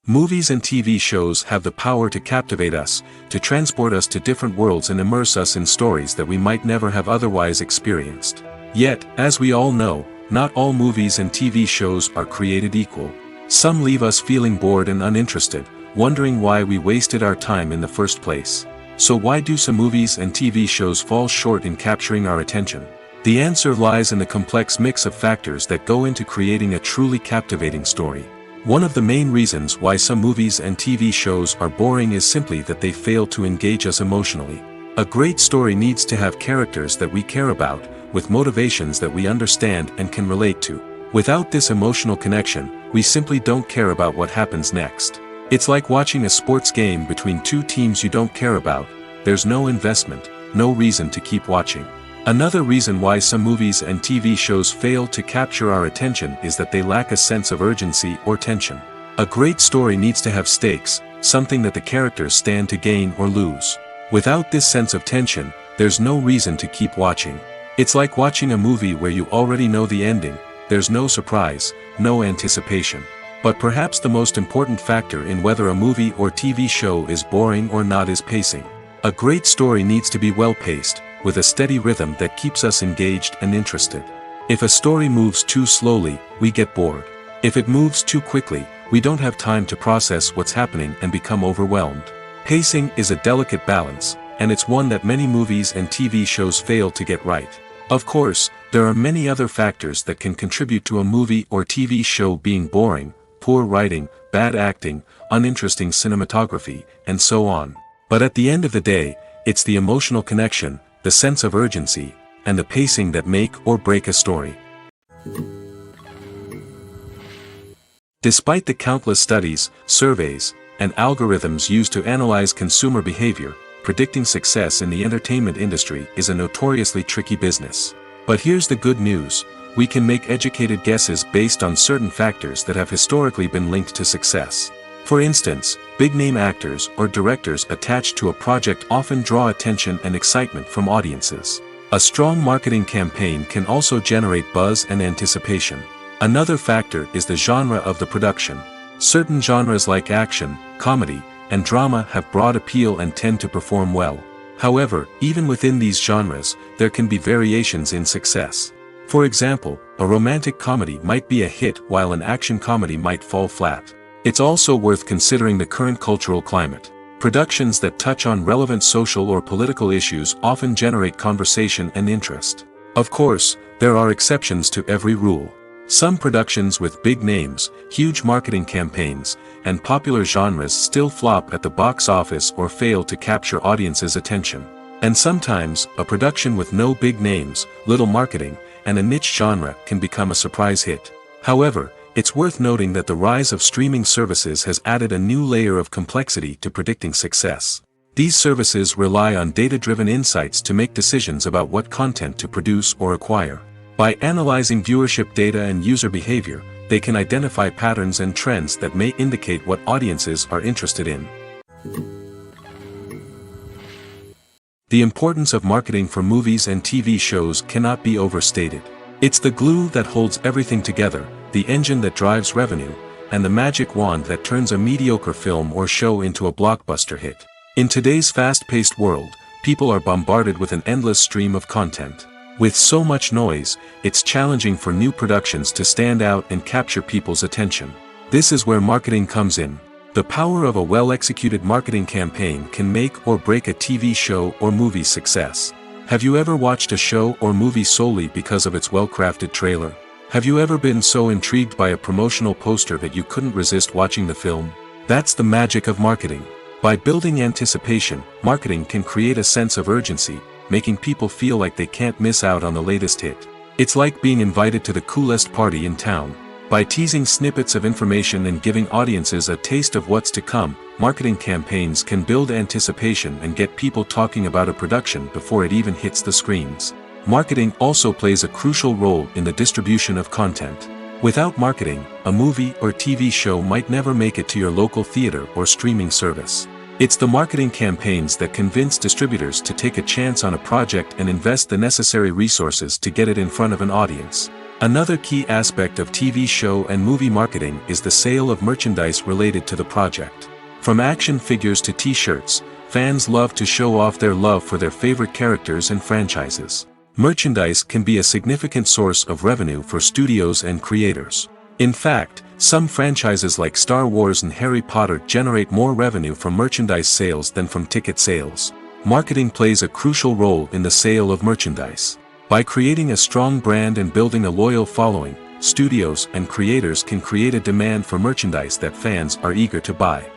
Movies and TV shows have the power to captivate us, to transport us to different worlds and immerse us in stories that we might never have otherwise experienced. Yet, as we all know, not all movies and TV shows are created equal. Some leave us feeling bored and uninterested, wondering why we wasted our time in the first place. So why do some movies and TV shows fall short in capturing our attention? The answer lies in the complex mix of factors that go into creating a truly captivating story. One of the main reasons why some movies and TV shows are boring is simply that they fail to engage us emotionally. A great story needs to have characters that we care about, with motivations that we understand and can relate to. Without this emotional connection, we simply don't care about what happens next. It's like watching a sports game between two teams you don't care about. There's no investment, no reason to keep watching. Another reason why some movies and TV shows fail to capture our attention is that they lack a sense of urgency or tension. A great story needs to have stakes, something that the characters stand to gain or lose. Without this sense of tension, there's no reason to keep watching. It's like watching a movie where you already know the ending. There's no surprise, no anticipation. But perhaps the most important factor in whether a movie or TV show is boring or not is pacing. A great story needs to be well-paced, with a steady rhythm that keeps us engaged and interested. If a story moves too slowly, we get bored. If it moves too quickly, we don't have time to process what's happening and become overwhelmed. Pacing is a delicate balance, and it's one that many movies and TV shows fail to get right. Of course, there are many other factors that can contribute to a movie or TV show being boring: poor writing, bad acting, uninteresting cinematography, and so on. But at the end of the day, it's the emotional connection, the sense of urgency, and the pacing that make or break a story. Despite the countless studies, surveys, and algorithms used to analyze consumer behavior, predicting success in the entertainment industry is a notoriously tricky business. But here's the good news: we can make educated guesses based on certain factors that have historically been linked to success. For instance, big-name actors or directors attached to a project often draw attention and excitement from audiences. A strong marketing campaign can also generate buzz and anticipation. Another factor is the genre of the production. Certain genres like action, comedy, and drama have broad appeal and tend to perform well. However, even within these genres, there can be variations in success. For example, a romantic comedy might be a hit while an action comedy might fall flat. It's also worth considering the current cultural climate. Productions that touch on relevant social or political issues often generate conversation and interest. Of course, there are exceptions to every rule. Some productions with big names, huge marketing campaigns, and popular genres still flop at the box office or fail to capture audiences' attention. And sometimes, a production with no big names, little marketing, and a niche genre can become a surprise hit. However, it's worth noting that the rise of streaming services has added a new layer of complexity to predicting success. These services rely on data-driven insights to make decisions about what content to produce or acquire. By analyzing viewership data and user behavior, they can identify patterns and trends that may indicate what audiences are interested in. The importance of marketing for movies and TV shows cannot be overstated. It's the glue that holds everything together, the engine that drives revenue, and the magic wand that turns a mediocre film or show into a blockbuster hit. In today's fast-paced world, people are bombarded with an endless stream of content. With so much noise, it's challenging for new productions to stand out and capture people's attention. This is where marketing comes in. The power of a well-executed marketing campaign can make or break a TV show or movie's success. Have you ever watched a show or movie solely because of its well-crafted trailer? Have you ever been so intrigued by a promotional poster that you couldn't resist watching the film? That's the magic of marketing. By building anticipation, marketing can create a sense of urgency, making people feel like they can't miss out on the latest hit. It's like being invited to the coolest party in town. By teasing snippets of information and giving audiences a taste of what's to come, marketing campaigns can build anticipation and get people talking about a production before it even hits the screens. Marketing also plays a crucial role in the distribution of content. Without marketing, a movie or TV show might never make it to your local theater or streaming service. It's the marketing campaigns that convince distributors to take a chance on a project and invest the necessary resources to get it in front of an audience. Another key aspect of TV show and movie marketing is the sale of merchandise related to the project. From action figures to t-shirts, fans love to show off their love for their favorite characters and franchises. Merchandise can be a significant source of revenue for studios and creators. In fact, some franchises like Star Wars and Harry Potter generate more revenue from merchandise sales than from ticket sales. Marketing plays a crucial role in the sale of merchandise. By creating a strong brand and building a loyal following, studios and creators can create a demand for merchandise that fans are eager to buy.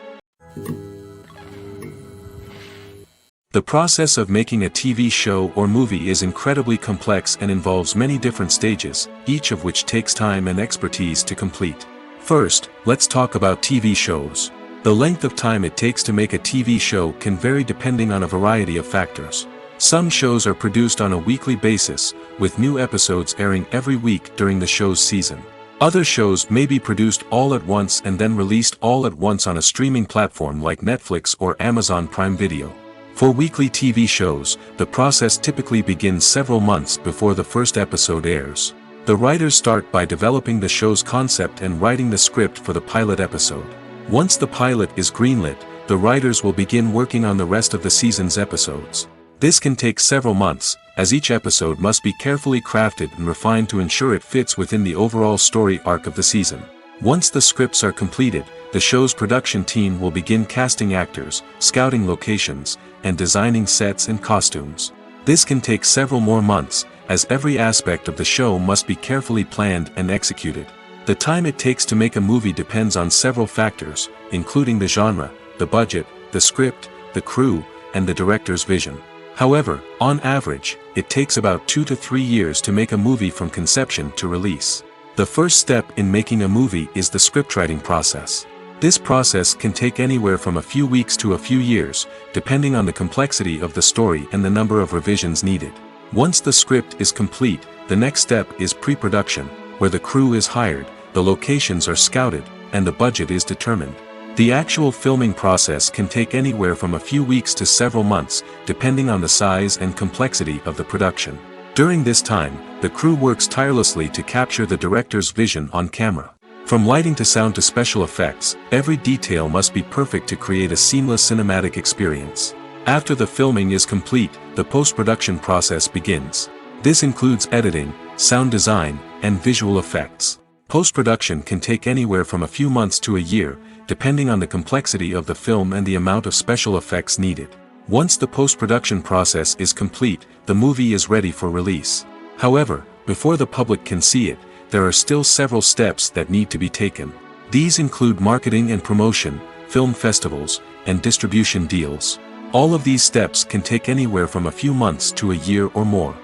The process of making a TV show or movie is incredibly complex and involves many different stages, each of which takes time and expertise to complete. First, let's talk about TV shows. The length of time it takes to make a TV show can vary depending on a variety of factors. Some shows are produced on a weekly basis, with new episodes airing every week during the show's season. Other shows may be produced all at once and then released all at once on a streaming platform like Netflix or Amazon Prime Video. For weekly TV shows, the process typically begins several months before the first episode airs. The writers start by developing the show's concept and writing the script for the pilot episode. Once the pilot is greenlit, the writers will begin working on the rest of the season's episodes. This can take several months, as each episode must be carefully crafted and refined to ensure it fits within the overall story arc of the season. Once the scripts are completed, the show's production team will begin casting actors, scouting locations, and designing sets and costumes. This can take several more months, as every aspect of the show must be carefully planned and executed. The time it takes to make a movie depends on several factors, including the genre, the budget, the script, the crew, and the director's vision. However, on average, it takes about 2 to 3 years to make a movie from conception to release. The first step in making a movie is the scriptwriting process. This process can take anywhere from a few weeks to a few years, depending on the complexity of the story and the number of revisions needed. Once the script is complete, the next step is pre-production, where the crew is hired, the locations are scouted, and the budget is determined. The actual filming process can take anywhere from a few weeks to several months, depending on the size and complexity of the production. During this time, the crew works tirelessly to capture the director's vision on camera. From lighting to sound to special effects, every detail must be perfect to create a seamless cinematic experience. After the filming is complete, the post-production process begins. This includes editing, sound design, and visual effects. Post-production can take anywhere from a few months to a year, depending on the complexity of the film and the amount of special effects needed. Once the post-production process is complete, the movie is ready for release. However, before the public can see it, there are still several steps that need to be taken. These include marketing and promotion, film festivals, and distribution deals. All of these steps can take anywhere from a few months to a year or more.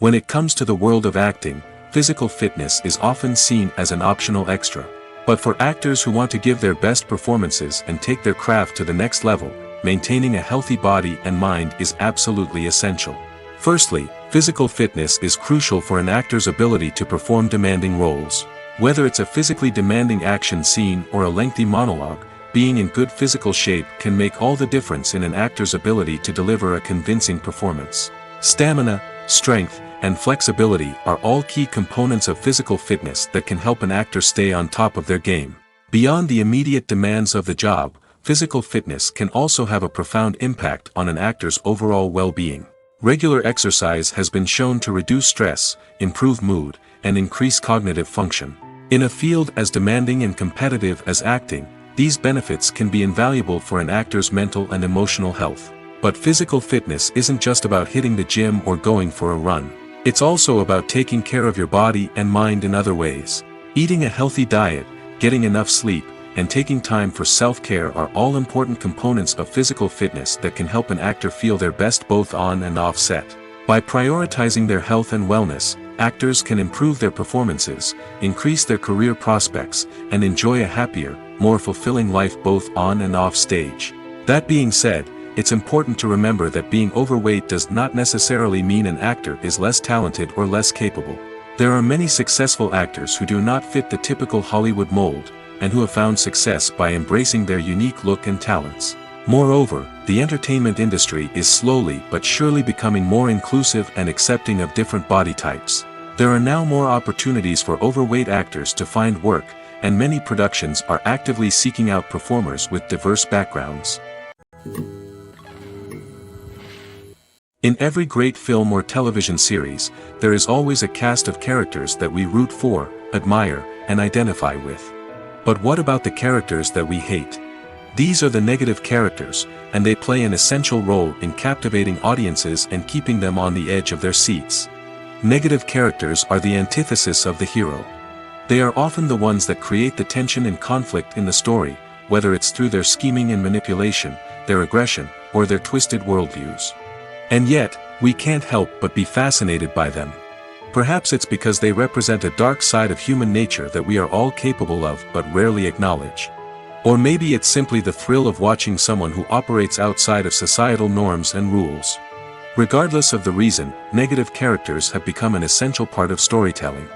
When it comes to the world of acting, physical fitness is often seen as an optional extra. But for actors who want to give their best performances and take their craft to the next level, maintaining a healthy body and mind is absolutely essential. Firstly, physical fitness is crucial for an actor's ability to perform demanding roles. Whether it's a physically demanding action scene or a lengthy monologue, being in good physical shape can make all the difference in an actor's ability to deliver a convincing performance. Stamina, strength, and flexibility are all key components of physical fitness that can help an actor stay on top of their game. Beyond the immediate demands of the job, physical fitness can also have a profound impact on an actor's overall well-being. Regular exercise has been shown to reduce stress, improve mood, and increase cognitive function. In a field as demanding and competitive as acting, these benefits can be invaluable for an actor's mental and emotional health. But physical fitness isn't just about hitting the gym or going for a run. It's also about taking care of your body and mind in other ways. Eating a healthy diet, getting enough sleep, and taking time for self-care are all important components of physical fitness that can help an actor feel their best both on and off set. By prioritizing their health and wellness, actors can improve their performances, increase their career prospects, and enjoy a happier, more fulfilling life both on and off stage. That being said, it's important to remember that being overweight does not necessarily mean an actor is less talented or less capable. There are many successful actors who do not fit the typical Hollywood mold, and who have found success by embracing their unique look and talents. Moreover, the entertainment industry is slowly but surely becoming more inclusive and accepting of different body types. There are now more opportunities for overweight actors to find work, and many productions are actively seeking out performers with diverse backgrounds. In every great film or television series, there is always a cast of characters that we root for, admire, and identify with. But what about the characters that we hate? These are the negative characters, and they play an essential role in captivating audiences and keeping them on the edge of their seats. Negative characters are the antithesis of the hero. They are often the ones that create the tension and conflict in the story, whether it's through their scheming and manipulation, their aggression, or their twisted worldviews. And yet, we can't help but be fascinated by them. Perhaps it's because they represent a dark side of human nature that we are all capable of but rarely acknowledge. Or maybe it's simply the thrill of watching someone who operates outside of societal norms and rules. Regardless of the reason, negative characters have become an essential part of storytelling.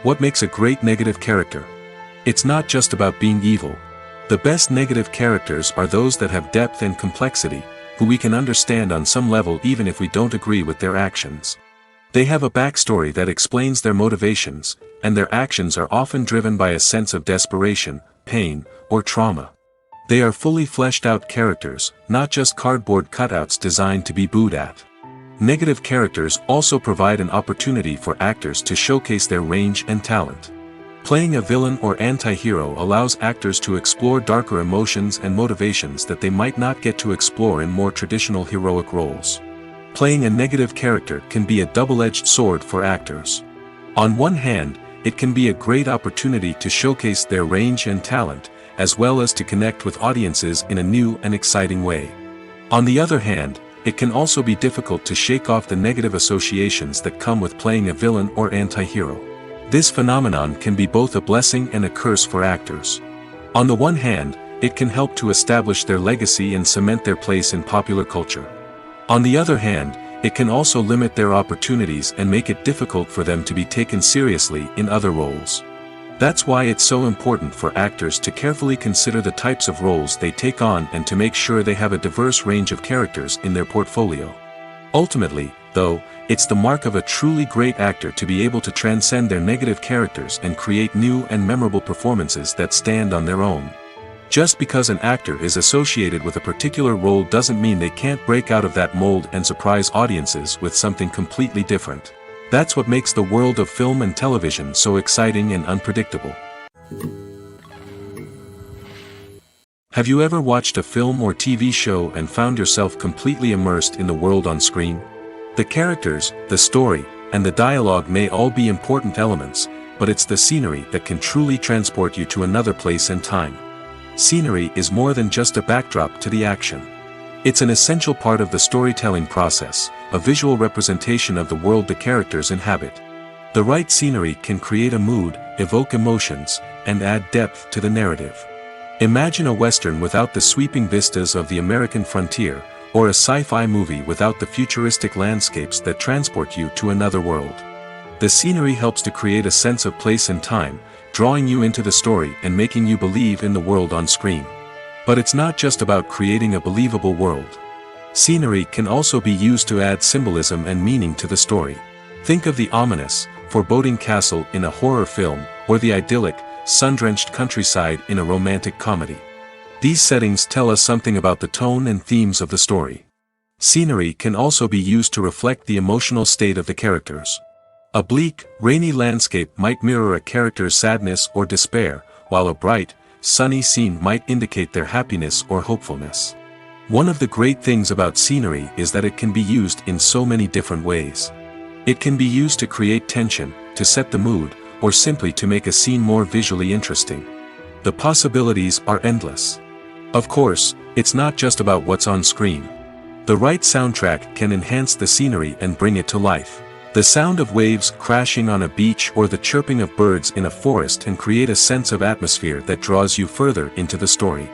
What makes a great negative character? It's not just about being evil. The best negative characters are those that have depth and complexity, who we can understand on some level even if we don't agree with their actions. They have a backstory that explains their motivations, and their actions are often driven by a sense of desperation, pain, or trauma. They are fully fleshed out characters, not just cardboard cutouts designed to be booed at. Negative characters also provide an opportunity for actors to showcase their range and talent. Playing a villain or anti-hero allows actors to explore darker emotions and motivations that they might not get to explore in more traditional heroic roles. Playing a negative character can be a double-edged sword for actors. On one hand, it can be a great opportunity to showcase their range and talent, as well as to connect with audiences in a new and exciting way. On the other hand, it can also be difficult to shake off the negative associations that come with playing a villain or anti-hero. This phenomenon can be both a blessing and a curse for actors. On the one hand, it can help to establish their legacy and cement their place in popular culture. On the other hand, it can also limit their opportunities and make it difficult for them to be taken seriously in other roles. That's why it's so important for actors to carefully consider the types of roles they take on and to make sure they have a diverse range of characters in their portfolio. Ultimately, though, it's the mark of a truly great actor to be able to transcend their negative characters and create new and memorable performances that stand on their own. Just because an actor is associated with a particular role doesn't mean they can't break out of that mold and surprise audiences with something completely different. That's what makes the world of film and television so exciting and unpredictable. Have you ever watched a film or TV show and found yourself completely immersed in the world on screen? The characters, the story, and the dialogue may all be important elements, but it's the scenery that can truly transport you to another place and time. Scenery is more than just a backdrop to the action. It's an essential part of the storytelling process, a visual representation of the world the characters inhabit. The right scenery can create a mood, evoke emotions, and add depth to the narrative. Imagine a Western without the sweeping vistas of the American frontier, or a sci-fi movie without the futuristic landscapes that transport you to another world. The scenery helps to create a sense of place and time, drawing you into the story and making you believe in the world on screen. But it's not just about creating a believable world. Scenery can also be used to add symbolism and meaning to the story. Think of the ominous, foreboding castle in a horror film, or the idyllic, sun-drenched countryside in a romantic comedy. These settings tell us something about the tone and themes of the story. Scenery can also be used to reflect the emotional state of the characters. A bleak, rainy landscape might mirror a character's sadness or despair, while a bright, sunny scene might indicate their happiness or hopefulness. One of the great things about scenery is that it can be used in so many different ways. It can be used to create tension, to set the mood, or simply to make a scene more visually interesting. The possibilities are endless. Of course, it's not just about what's on screen. The right soundtrack can enhance the scenery and bring it to life. The sound of waves crashing on a beach or the chirping of birds in a forest can create a sense of atmosphere that draws you further into the story.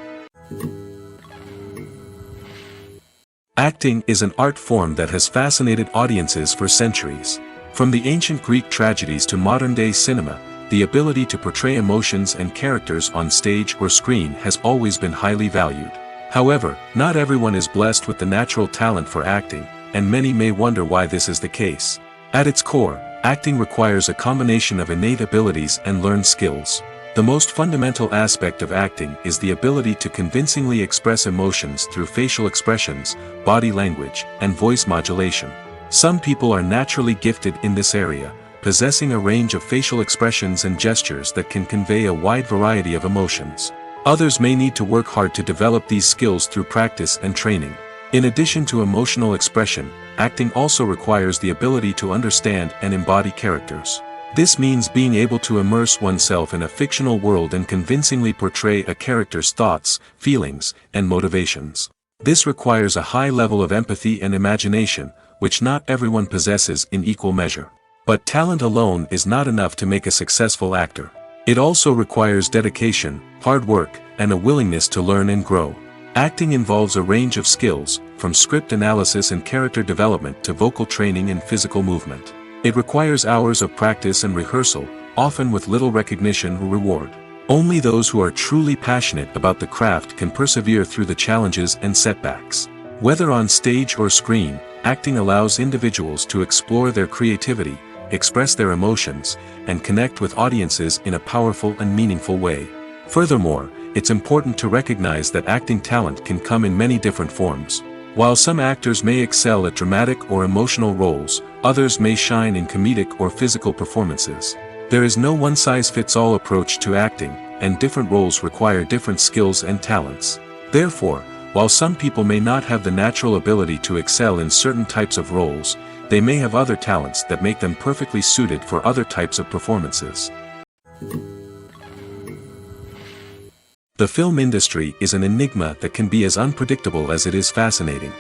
Acting is an art form that has fascinated audiences for centuries. From the ancient Greek tragedies to modern-day cinema, the ability to portray emotions and characters on stage or screen has always been highly valued. However, not everyone is blessed with the natural talent for acting, and many may wonder why this is the case. At its core, acting requires a combination of innate abilities and learned skills. The most fundamental aspect of acting is the ability to convincingly express emotions through facial expressions, body language, and voice modulation. Some people are naturally gifted in this area, possessing a range of facial expressions and gestures that can convey a wide variety of emotions. Others may need to work hard to develop these skills through practice and training. In addition to emotional expression, acting also requires the ability to understand and embody characters. This means being able to immerse oneself in a fictional world and convincingly portray a character's thoughts, feelings, and motivations. This requires a high level of empathy and imagination, which not everyone possesses in equal measure. But talent alone is not enough to make a successful actor. It also requires dedication, hard work, and a willingness to learn and grow. Acting involves a range of skills, from script analysis and character development to vocal training and physical movement. It requires hours of practice and rehearsal, often with little recognition or reward. Only those who are truly passionate about the craft can persevere through the challenges and setbacks. Whether on stage or screen, acting allows individuals to explore their creativity, express their emotions, and connect with audiences in a powerful and meaningful way. Furthermore, it's important to recognize that acting talent can come in many different forms. While some actors may excel at dramatic or emotional roles, others may shine in comedic or physical performances. There is no one-size-fits-all approach to acting, and different roles require different skills and talents. Therefore, while some people may not have the natural ability to excel in certain types of roles, they may have other talents that make them perfectly suited for other types of performances. The film industry is an enigma that can be as unpredictable as it is fascinating.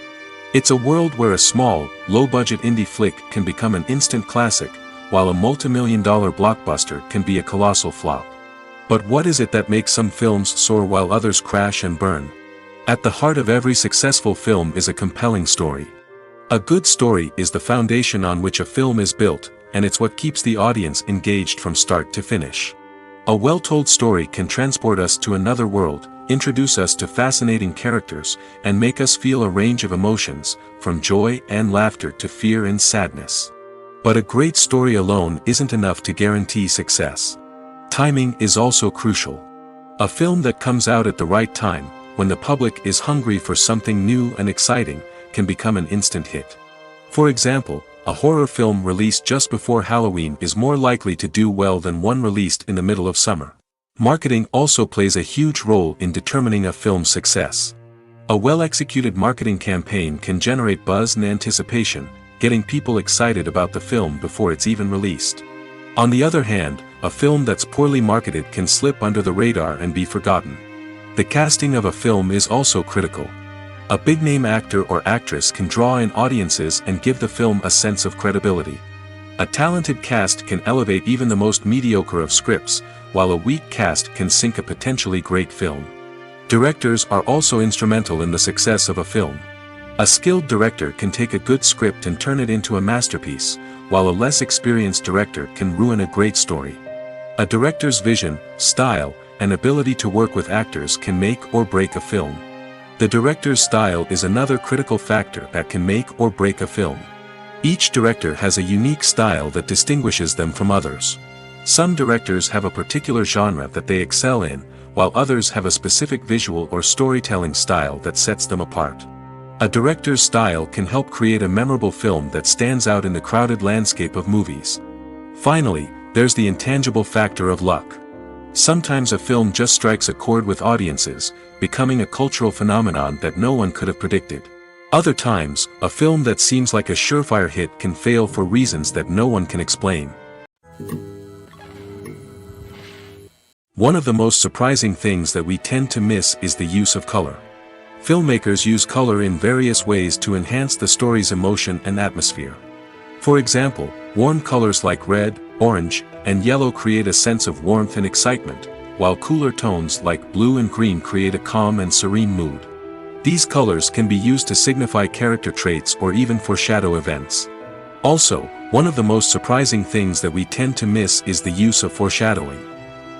It's a world where a small, low-budget indie flick can become an instant classic, while a multi-million-dollar blockbuster can be a colossal flop. But what is it that makes some films soar while others crash and burn? At the heart of every successful film is a compelling story. A good story is the foundation on which a film is built, and it's what keeps the audience engaged from start to finish. A well-told story can transport us to another world, introduce us to fascinating characters, and make us feel a range of emotions, from joy and laughter to fear and sadness. But a great story alone isn't enough to guarantee success. Timing is also crucial. A film that comes out at the right time, when the public is hungry for something new and exciting, can become an instant hit. For example, a horror film released just before Halloween is more likely to do well than one released in the middle of summer. Marketing also plays a huge role in determining a film's success. A well-executed marketing campaign can generate buzz and anticipation, getting people excited about the film before it's even released. On the other hand, a film that's poorly marketed can slip under the radar and be forgotten. The casting of a film is also critical. A big-name actor or actress can draw in audiences and give the film a sense of credibility. A talented cast can elevate even the most mediocre of scripts, while a weak cast can sink a potentially great film. Directors are also instrumental in the success of a film. A skilled director can take a good script and turn it into a masterpiece, while a less experienced director can ruin a great story. A director's vision, style, and ability to work with actors can make or break a film. The director's style is another critical factor that can make or break a film. Each director has a unique style that distinguishes them from others. Some directors have a particular genre that they excel in, while others have a specific visual or storytelling style that sets them apart. A director's style can help create a memorable film that stands out in the crowded landscape of movies. Finally, there's the intangible factor of luck. Sometimes a film just strikes a chord with audiences, becoming a cultural phenomenon that no one could have predicted. Other times, a film that seems like a surefire hit can fail for reasons that no one can explain. One of the most surprising things that we tend to miss is the use of color. Filmmakers use color in various ways to enhance the story's emotion and atmosphere. For example, warm colors like red, orange, and yellow create a sense of warmth and excitement, while cooler tones like blue and green create a calm and serene mood. These colors can be used to signify character traits or even foreshadow events. Also, one of the most surprising things that we tend to miss is the use of foreshadowing.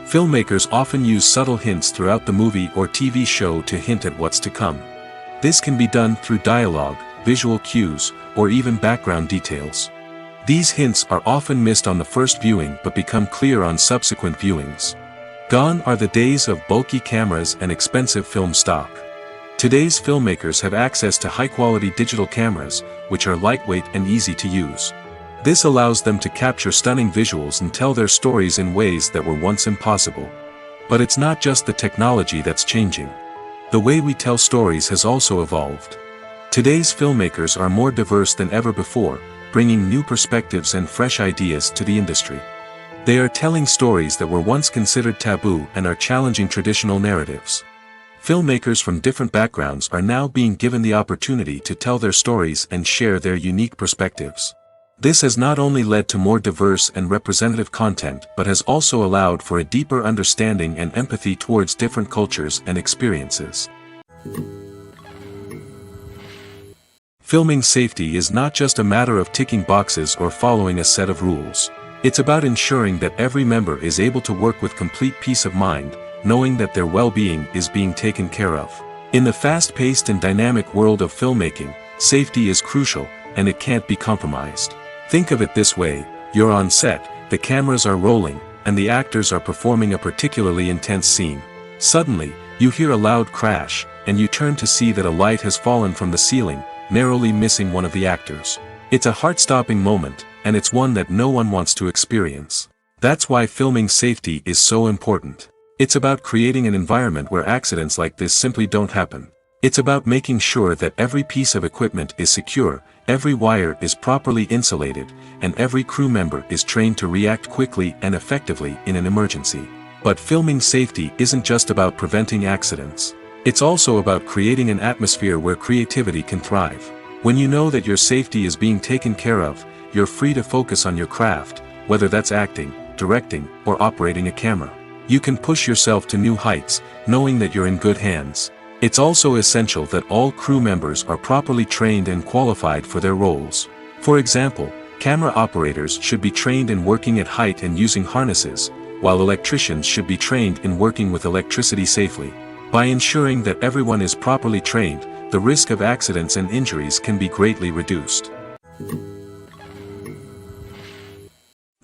Filmmakers often use subtle hints throughout the movie or TV show to hint at what's to come. This can be done through dialogue, visual cues, or even background details. These hints are often missed on the first viewing but become clear on subsequent viewings. Gone are the days of bulky cameras and expensive film stock. Today's filmmakers have access to high-quality digital cameras, which are lightweight and easy to use. This allows them to capture stunning visuals and tell their stories in ways that were once impossible. But it's not just the technology that's changing. The way we tell stories has also evolved. Today's filmmakers are more diverse than ever before, bringing new perspectives and fresh ideas to the industry. They are telling stories that were once considered taboo and are challenging traditional narratives. Filmmakers from different backgrounds are now being given the opportunity to tell their stories and share their unique perspectives. This has not only led to more diverse and representative content but has also allowed for a deeper understanding and empathy towards different cultures and experiences. Filming safety is not just a matter of ticking boxes or following a set of rules. It's about ensuring that every member is able to work with complete peace of mind, knowing that their well-being is being taken care of. In the fast-paced and dynamic world of filmmaking, safety is crucial, and it can't be compromised. Think of it this way, you're on set, the cameras are rolling, and the actors are performing a particularly intense scene. Suddenly, you hear a loud crash, and you turn to see that a light has fallen from the ceiling, narrowly missing one of the actors. It's a heart-stopping moment, and it's one that no one wants to experience. That's why filming safety is so important. It's about creating an environment where accidents like this simply don't happen. It's about making sure that every piece of equipment is secure, every wire is properly insulated, and every crew member is trained to react quickly and effectively in an emergency. But filming safety isn't just about preventing accidents. It's also about creating an atmosphere where creativity can thrive. When you know that your safety is being taken care of, you're free to focus on your craft, whether that's acting, directing, or operating a camera. You can push yourself to new heights, knowing that you're in good hands. It's also essential that all crew members are properly trained and qualified for their roles. For example, camera operators should be trained in working at height and using harnesses, while electricians should be trained in working with electricity safely. By ensuring that everyone is properly trained, the risk of accidents and injuries can be greatly reduced.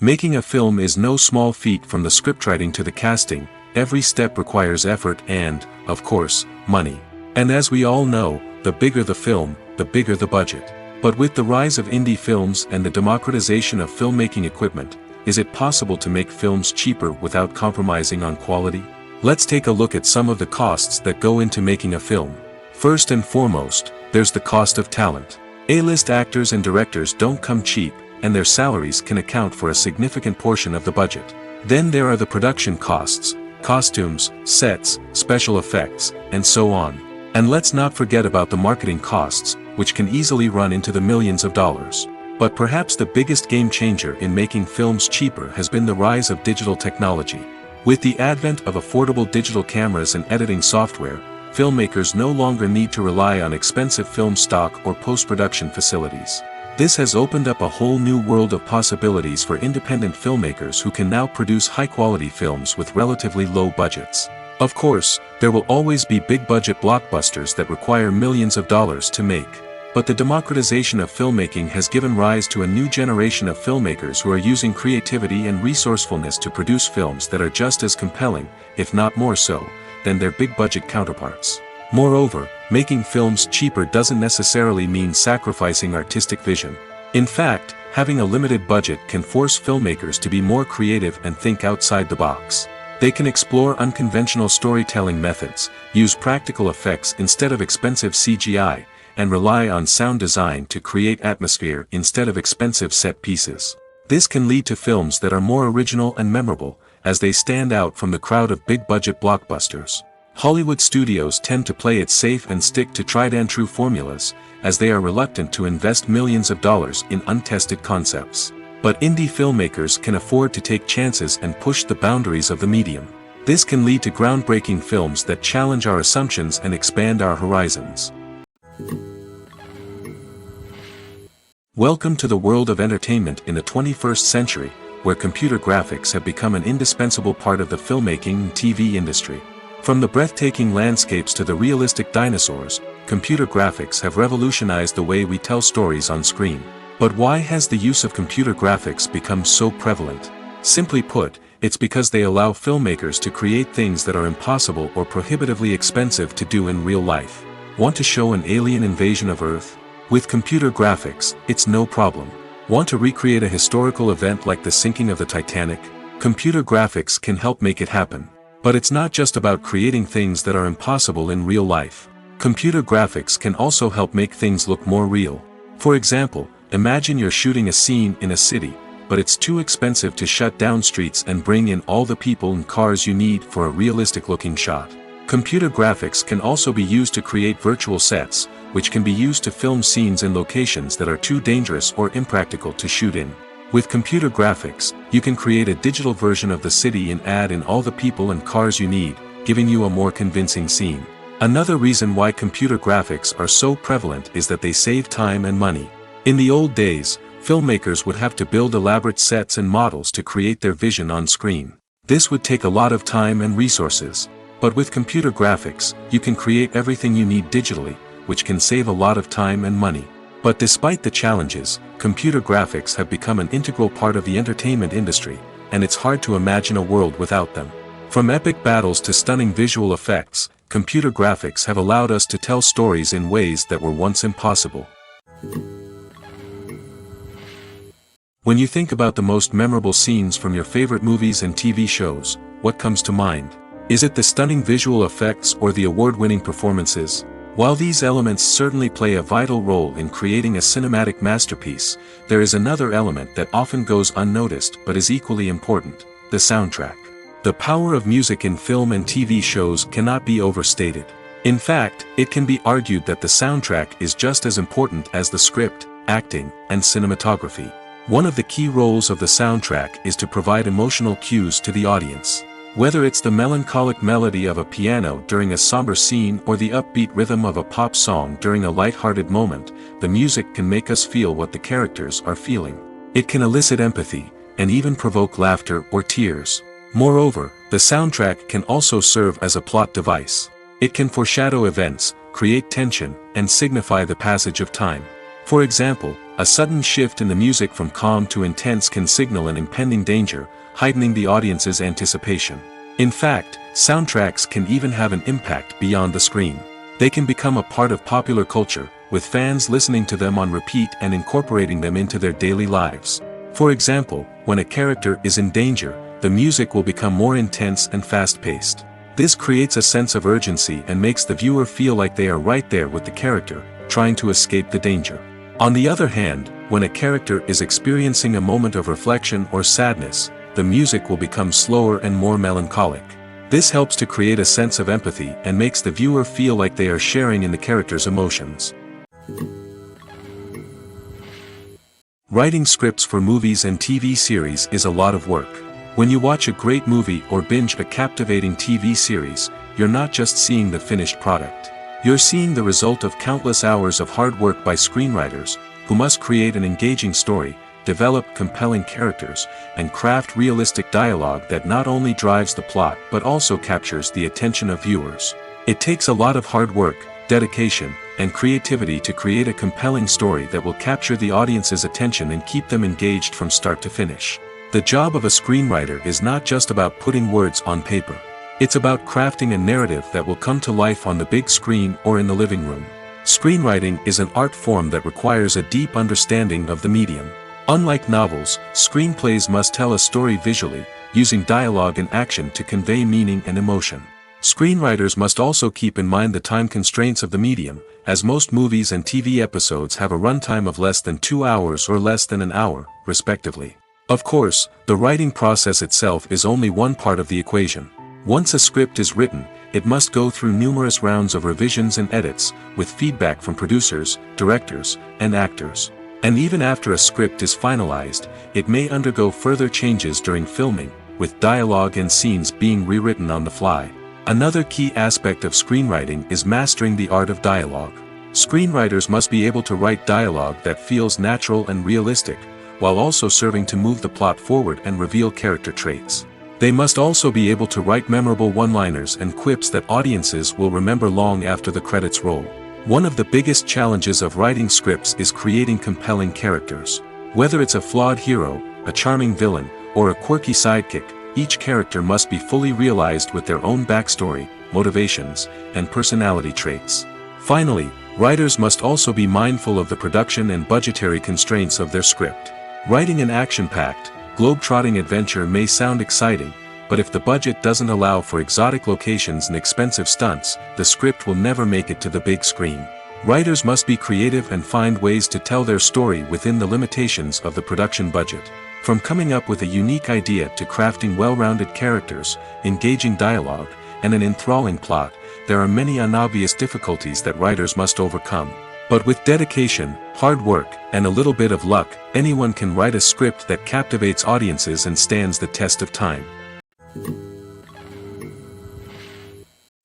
Making a film is no small feat. From the scriptwriting to the casting, every step requires effort and, of course, money. And as we all know, the bigger the film, the bigger the budget. But with the rise of indie films and the democratization of filmmaking equipment, is it possible to make films cheaper without compromising on quality? Let's take a look at some of the costs that go into making a film. First and foremost, there's the cost of talent. A-list actors and directors don't come cheap, and their salaries can account for a significant portion of the budget. Then there are the production costs, costumes, sets, special effects, and so on. And let's not forget about the marketing costs, which can easily run into the millions of dollars. But perhaps the biggest game changer in making films cheaper has been the rise of digital technology. With the advent of affordable digital cameras and editing software, filmmakers no longer need to rely on expensive film stock or post-production facilities. This has opened up a whole new world of possibilities for independent filmmakers who can now produce high-quality films with relatively low budgets. Of course, there will always be big-budget blockbusters that require millions of dollars to make. But the democratization of filmmaking has given rise to a new generation of filmmakers who are using creativity and resourcefulness to produce films that are just as compelling, if not more so, than their big-budget counterparts. Moreover, making films cheaper doesn't necessarily mean sacrificing artistic vision. In fact, having a limited budget can force filmmakers to be more creative and think outside the box. They can explore unconventional storytelling methods, use practical effects instead of expensive CGI, and rely on sound design to create atmosphere instead of expensive set pieces. This can lead to films that are more original and memorable, as they stand out from the crowd of big-budget blockbusters. Hollywood studios tend to play it safe and stick to tried-and-true formulas, as they are reluctant to invest millions of dollars in untested concepts. But indie filmmakers can afford to take chances and push the boundaries of the medium. This can lead to groundbreaking films that challenge our assumptions and expand our horizons. Welcome to the world of entertainment in the 21st century, where computer graphics have become an indispensable part of the filmmaking and TV industry. From the breathtaking landscapes to the realistic dinosaurs, computer graphics have revolutionized the way we tell stories on screen. But why has the use of computer graphics become so prevalent? Simply put, it's because they allow filmmakers to create things that are impossible or prohibitively expensive to do in real life. Want to show an alien invasion of Earth? With computer graphics, it's no problem. Want to recreate a historical event like the sinking of the Titanic? Computer graphics can help make it happen. But it's not just about creating things that are impossible in real life. Computer graphics can also help make things look more real. For example, imagine you're shooting a scene in a city, but it's too expensive to shut down streets and bring in all the people and cars you need for a realistic-looking shot. Computer graphics can also be used to create virtual sets, which can be used to film scenes in locations that are too dangerous or impractical to shoot in. With computer graphics, you can create a digital version of the city and add in all the people and cars you need, giving you a more convincing scene. Another reason why computer graphics are so prevalent is that they save time and money. In the old days, filmmakers would have to build elaborate sets and models to create their vision on screen. This would take a lot of time and resources. But with computer graphics, you can create everything you need digitally, which can save a lot of time and money. But despite the challenges, computer graphics have become an integral part of the entertainment industry, and it's hard to imagine a world without them. From epic battles to stunning visual effects, computer graphics have allowed us to tell stories in ways that were once impossible. When you think about the most memorable scenes from your favorite movies and TV shows, what comes to mind? Is it the stunning visual effects or the award-winning performances? While these elements certainly play a vital role in creating a cinematic masterpiece, there is another element that often goes unnoticed but is equally important: the soundtrack. The power of music in film and TV shows cannot be overstated. In fact, it can be argued that the soundtrack is just as important as the script, acting, and cinematography. One of the key roles of the soundtrack is to provide emotional cues to the audience. Whether it's the melancholic melody of a piano during a somber scene or the upbeat rhythm of a pop song during a light-hearted moment, the music can make us feel what the characters are feeling. It can elicit empathy, and even provoke laughter or tears. Moreover, the soundtrack can also serve as a plot device. It can foreshadow events, create tension, and signify the passage of time. For example, a sudden shift in the music from calm to intense can signal an impending danger, heightening the audience's anticipation. In fact, soundtracks can even have an impact beyond the screen. They can become a part of popular culture, with fans listening to them on repeat and incorporating them into their daily lives. For example, when a character is in danger, the music will become more intense and fast-paced. This creates a sense of urgency and makes the viewer feel like they are right there with the character, trying to escape the danger. On the other hand, when a character is experiencing a moment of reflection or sadness, the music will become slower and more melancholic. This helps to create a sense of empathy and makes the viewer feel like they are sharing in the character's emotions. Writing scripts for movies and TV series is a lot of work. When you watch a great movie or binge a captivating TV series, you're not just seeing the finished product. You're seeing the result of countless hours of hard work by screenwriters, who must create an engaging story, develop compelling characters, and craft realistic dialogue that not only drives the plot but also captures the attention of viewers. It takes a lot of hard work, dedication, and creativity to create a compelling story that will capture the audience's attention and keep them engaged from start to finish. The job of a screenwriter is not just about putting words on paper. It's about crafting a narrative that will come to life on the big screen or in the living room. Screenwriting is an art form that requires a deep understanding of the medium. Unlike novels, screenplays must tell a story visually, using dialogue and action to convey meaning and emotion. Screenwriters must also keep in mind the time constraints of the medium, as most movies and TV episodes have a runtime of less than 2 hours or less than an hour, respectively. Of course, the writing process itself is only one part of the equation. Once a script is written, it must go through numerous rounds of revisions and edits, with feedback from producers, directors, and actors. And even after a script is finalized, it may undergo further changes during filming, with dialogue and scenes being rewritten on the fly. Another key aspect of screenwriting is mastering the art of dialogue. Screenwriters must be able to write dialogue that feels natural and realistic, while also serving to move the plot forward and reveal character traits. They must also be able to write memorable one-liners and quips that audiences will remember long after the credits roll. One of the biggest challenges of writing scripts is creating compelling characters. Whether it's a flawed hero, a charming villain, or a quirky sidekick, each character must be fully realized with their own backstory, motivations, and personality traits. Finally, writers must also be mindful of the production and budgetary constraints of their script. Writing an action-packed, globe-trotting adventure may sound exciting, but if the budget doesn't allow for exotic locations and expensive stunts, the script will never make it to the big screen. Writers must be creative and find ways to tell their story within the limitations of the production budget. From coming up with a unique idea to crafting well-rounded characters, engaging dialogue, and an enthralling plot, there are many unobvious difficulties that writers must overcome. But with dedication, hard work, and a little bit of luck, anyone can write a script that captivates audiences and stands the test of time.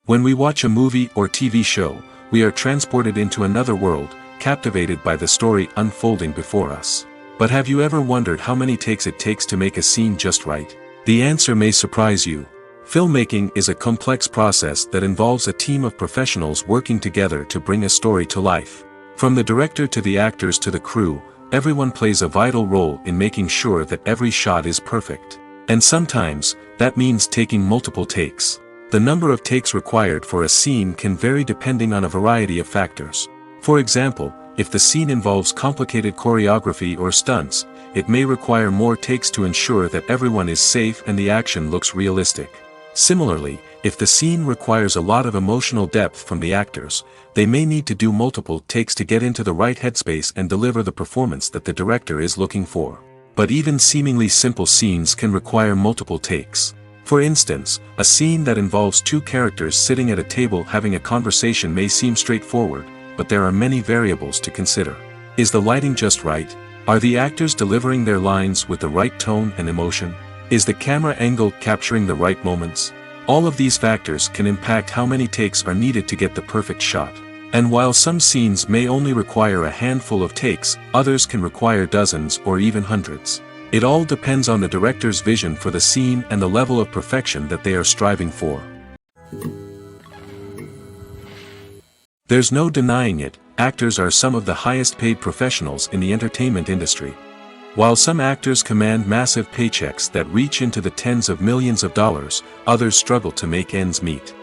When we watch a movie or TV show, we are transported into another world, captivated by the story unfolding before us. But have you ever wondered how many takes it takes to make a scene just right? The answer may surprise you. Filmmaking is a complex process that involves a team of professionals working together to bring a story to life. From the director to the actors to the crew, everyone plays a vital role in making sure that every shot is perfect. And sometimes, that means taking multiple takes. The number of takes required for a scene can vary depending on a variety of factors. For example, if the scene involves complicated choreography or stunts, it may require more takes to ensure that everyone is safe and the action looks realistic. Similarly, if the scene requires a lot of emotional depth from the actors, they may need to do multiple takes to get into the right headspace and deliver the performance that the director is looking for. But even seemingly simple scenes can require multiple takes. For instance, a scene that involves two characters sitting at a table having a conversation may seem straightforward, but there are many variables to consider. Is the lighting just right? Are the actors delivering their lines with the right tone and emotion? Is the camera angle capturing the right moments? All of these factors can impact how many takes are needed to get the perfect shot. And while some scenes may only require a handful of takes, others can require dozens or even hundreds. It all depends on the director's vision for the scene and the level of perfection that they are striving for. There's no denying it, actors are some of the highest paid professionals in the entertainment industry. While some actors command massive paychecks that reach into the tens of millions of dollars, others struggle to make ends meet.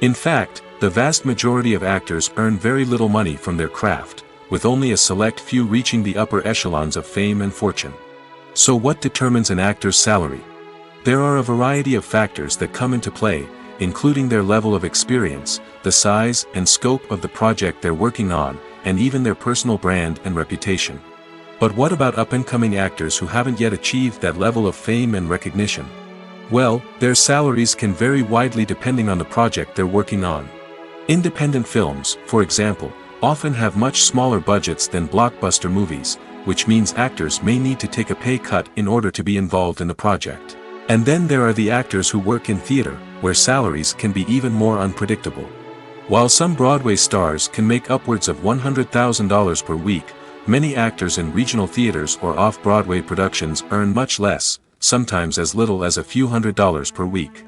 In fact, the vast majority of actors earn very little money from their craft, with only a select few reaching the upper echelons of fame and fortune. So what determines an actor's salary? There are a variety of factors that come into play, including their level of experience, the size and scope of the project they're working on, and even their personal brand and reputation. But what about up-and-coming actors who haven't yet achieved that level of fame and recognition? Well, their salaries can vary widely depending on the project they're working on. Independent films, for example, often have much smaller budgets than blockbuster movies, which means actors may need to take a pay cut in order to be involved in the project. And then there are the actors who work in theater, where salaries can be even more unpredictable. While some Broadway stars can make upwards of $100,000 per week, many actors in regional theaters or off-Broadway productions earn much less, sometimes as little as a few $100s per week.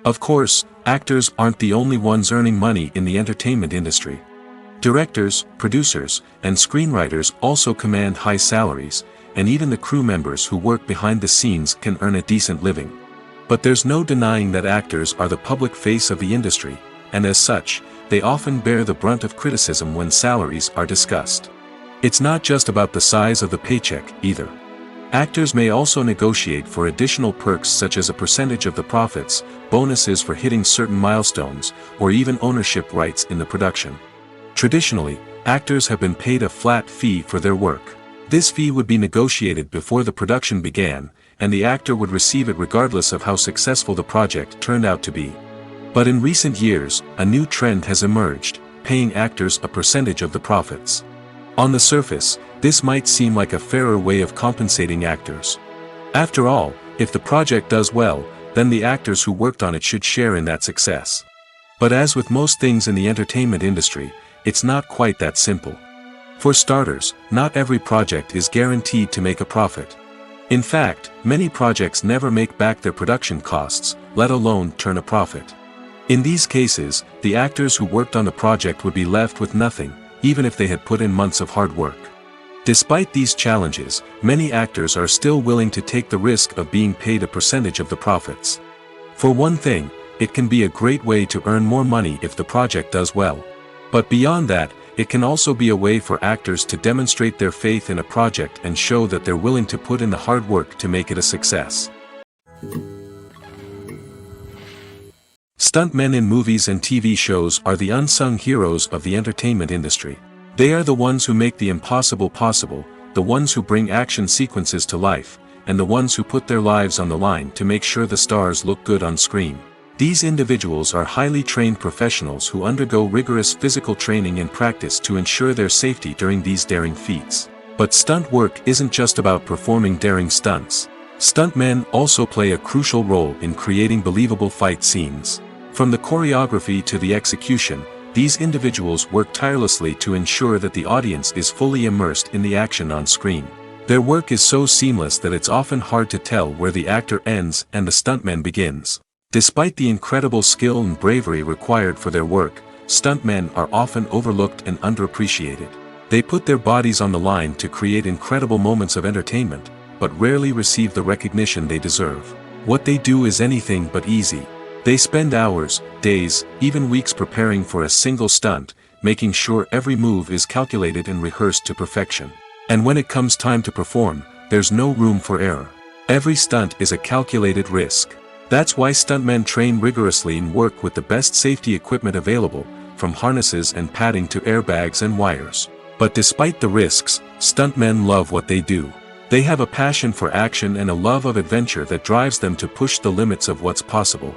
Of course, actors aren't the only ones earning money in the entertainment industry. Directors, producers, and screenwriters also command high salaries, and even the crew members who work behind the scenes can earn a decent living. But there's no denying that actors are the public face of the industry, and as such, they often bear the brunt of criticism when salaries are discussed. It's not just about the size of the paycheck, either. Actors may also negotiate for additional perks such as a percentage of the profits, bonuses for hitting certain milestones, or even ownership rights in the production. Traditionally, actors have been paid a flat fee for their work. This fee would be negotiated before the production began, and the actor would receive it regardless of how successful the project turned out to be. But in recent years, a new trend has emerged, paying actors a percentage of the profits. On the surface, this might seem like a fairer way of compensating actors. After all, if the project does well, then the actors who worked on it should share in that success. But as with most things in the entertainment industry, it's not quite that simple. For starters, not every project is guaranteed to make a profit. In fact, many projects never make back their production costs, let alone turn a profit. In these cases, the actors who worked on the project would be left with nothing, even if they had put in months of hard work. Despite these challenges, many actors are still willing to take the risk of being paid a percentage of the profits. For one thing, it can be a great way to earn more money if the project does well. But beyond that, it can also be a way for actors to demonstrate their faith in a project and show that they're willing to put in the hard work to make it a success. Stuntmen in movies and TV shows are the unsung heroes of the entertainment industry. They are the ones who make the impossible possible, the ones who bring action sequences to life, and the ones who put their lives on the line to make sure the stars look good on screen. These individuals are highly trained professionals who undergo rigorous physical training and practice to ensure their safety during these daring feats. But stunt work isn't just about performing daring stunts. Stuntmen also play a crucial role in creating believable fight scenes. From the choreography to the execution, these individuals work tirelessly to ensure that the audience is fully immersed in the action on screen. Their work is so seamless that it's often hard to tell where the actor ends and the stuntman begins. Despite the incredible skill and bravery required for their work, stuntmen are often overlooked and underappreciated. They put their bodies on the line to create incredible moments of entertainment, but rarely receive the recognition they deserve. What they do is anything but easy. They spend hours, days, even weeks preparing for a single stunt, making sure every move is calculated and rehearsed to perfection. And when it comes time to perform, there's no room for error. Every stunt is a calculated risk. That's why stuntmen train rigorously and work with the best safety equipment available, from harnesses and padding to airbags and wires. But despite the risks, stuntmen love what they do. They have a passion for action and a love of adventure that drives them to push the limits of what's possible.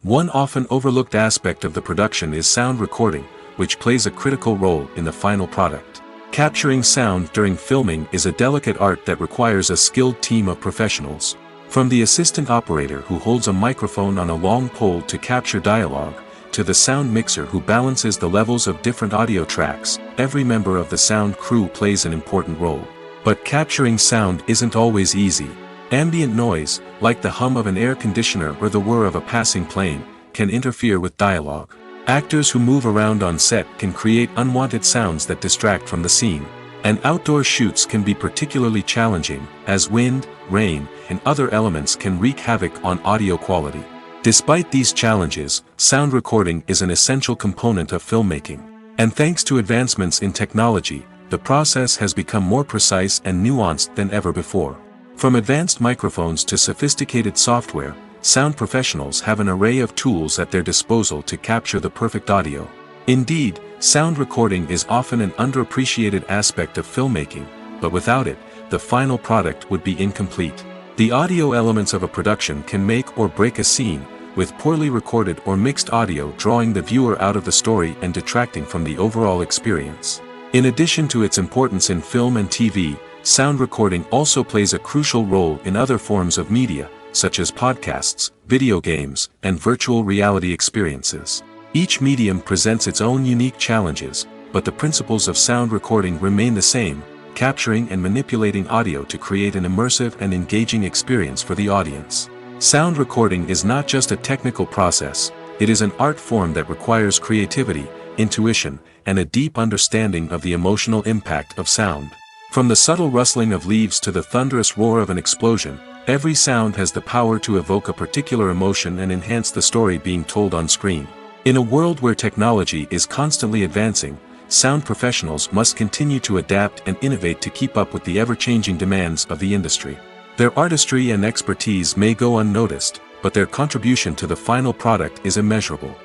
One often overlooked aspect of the production is sound recording, which plays a critical role in the final product. Capturing sound during filming is a delicate art that requires a skilled team of professionals. From the assistant operator who holds a microphone on a long pole to capture dialogue, to the sound mixer who balances the levels of different audio tracks, every member of the sound crew plays an important role. But capturing sound isn't always easy. Ambient noise, like the hum of an air conditioner or the whir of a passing plane, can interfere with dialogue. Actors who move around on set can create unwanted sounds that distract from the scene. And outdoor shoots can be particularly challenging, as wind, rain, and other elements can wreak havoc on audio quality. Despite these challenges, sound recording is an essential component of filmmaking. And thanks to advancements in technology, the process has become more precise and nuanced than ever before. From advanced microphones to sophisticated software, sound professionals have an array of tools at their disposal to capture the perfect audio. Indeed, sound recording is often an underappreciated aspect of filmmaking, but without it, the final product would be incomplete. The audio elements of a production can make or break a scene, with poorly recorded or mixed audio drawing the viewer out of the story and detracting from the overall experience. In addition to its importance in film and TV, sound recording also plays a crucial role in other forms of media, such as podcasts, video games, and virtual reality experiences. Each medium presents its own unique challenges, but the principles of sound recording remain the same: capturing and manipulating audio to create an immersive and engaging experience for the audience. Sound recording is not just a technical process, it is an art form that requires creativity, intuition, and a deep understanding of the emotional impact of sound. From the subtle rustling of leaves to the thunderous roar of an explosion, every sound has the power to evoke a particular emotion and enhance the story being told on screen. In a world where technology is constantly advancing, sound professionals must continue to adapt and innovate to keep up with the ever-changing demands of the industry. Their artistry and expertise may go unnoticed, but their contribution to the final product is immeasurable.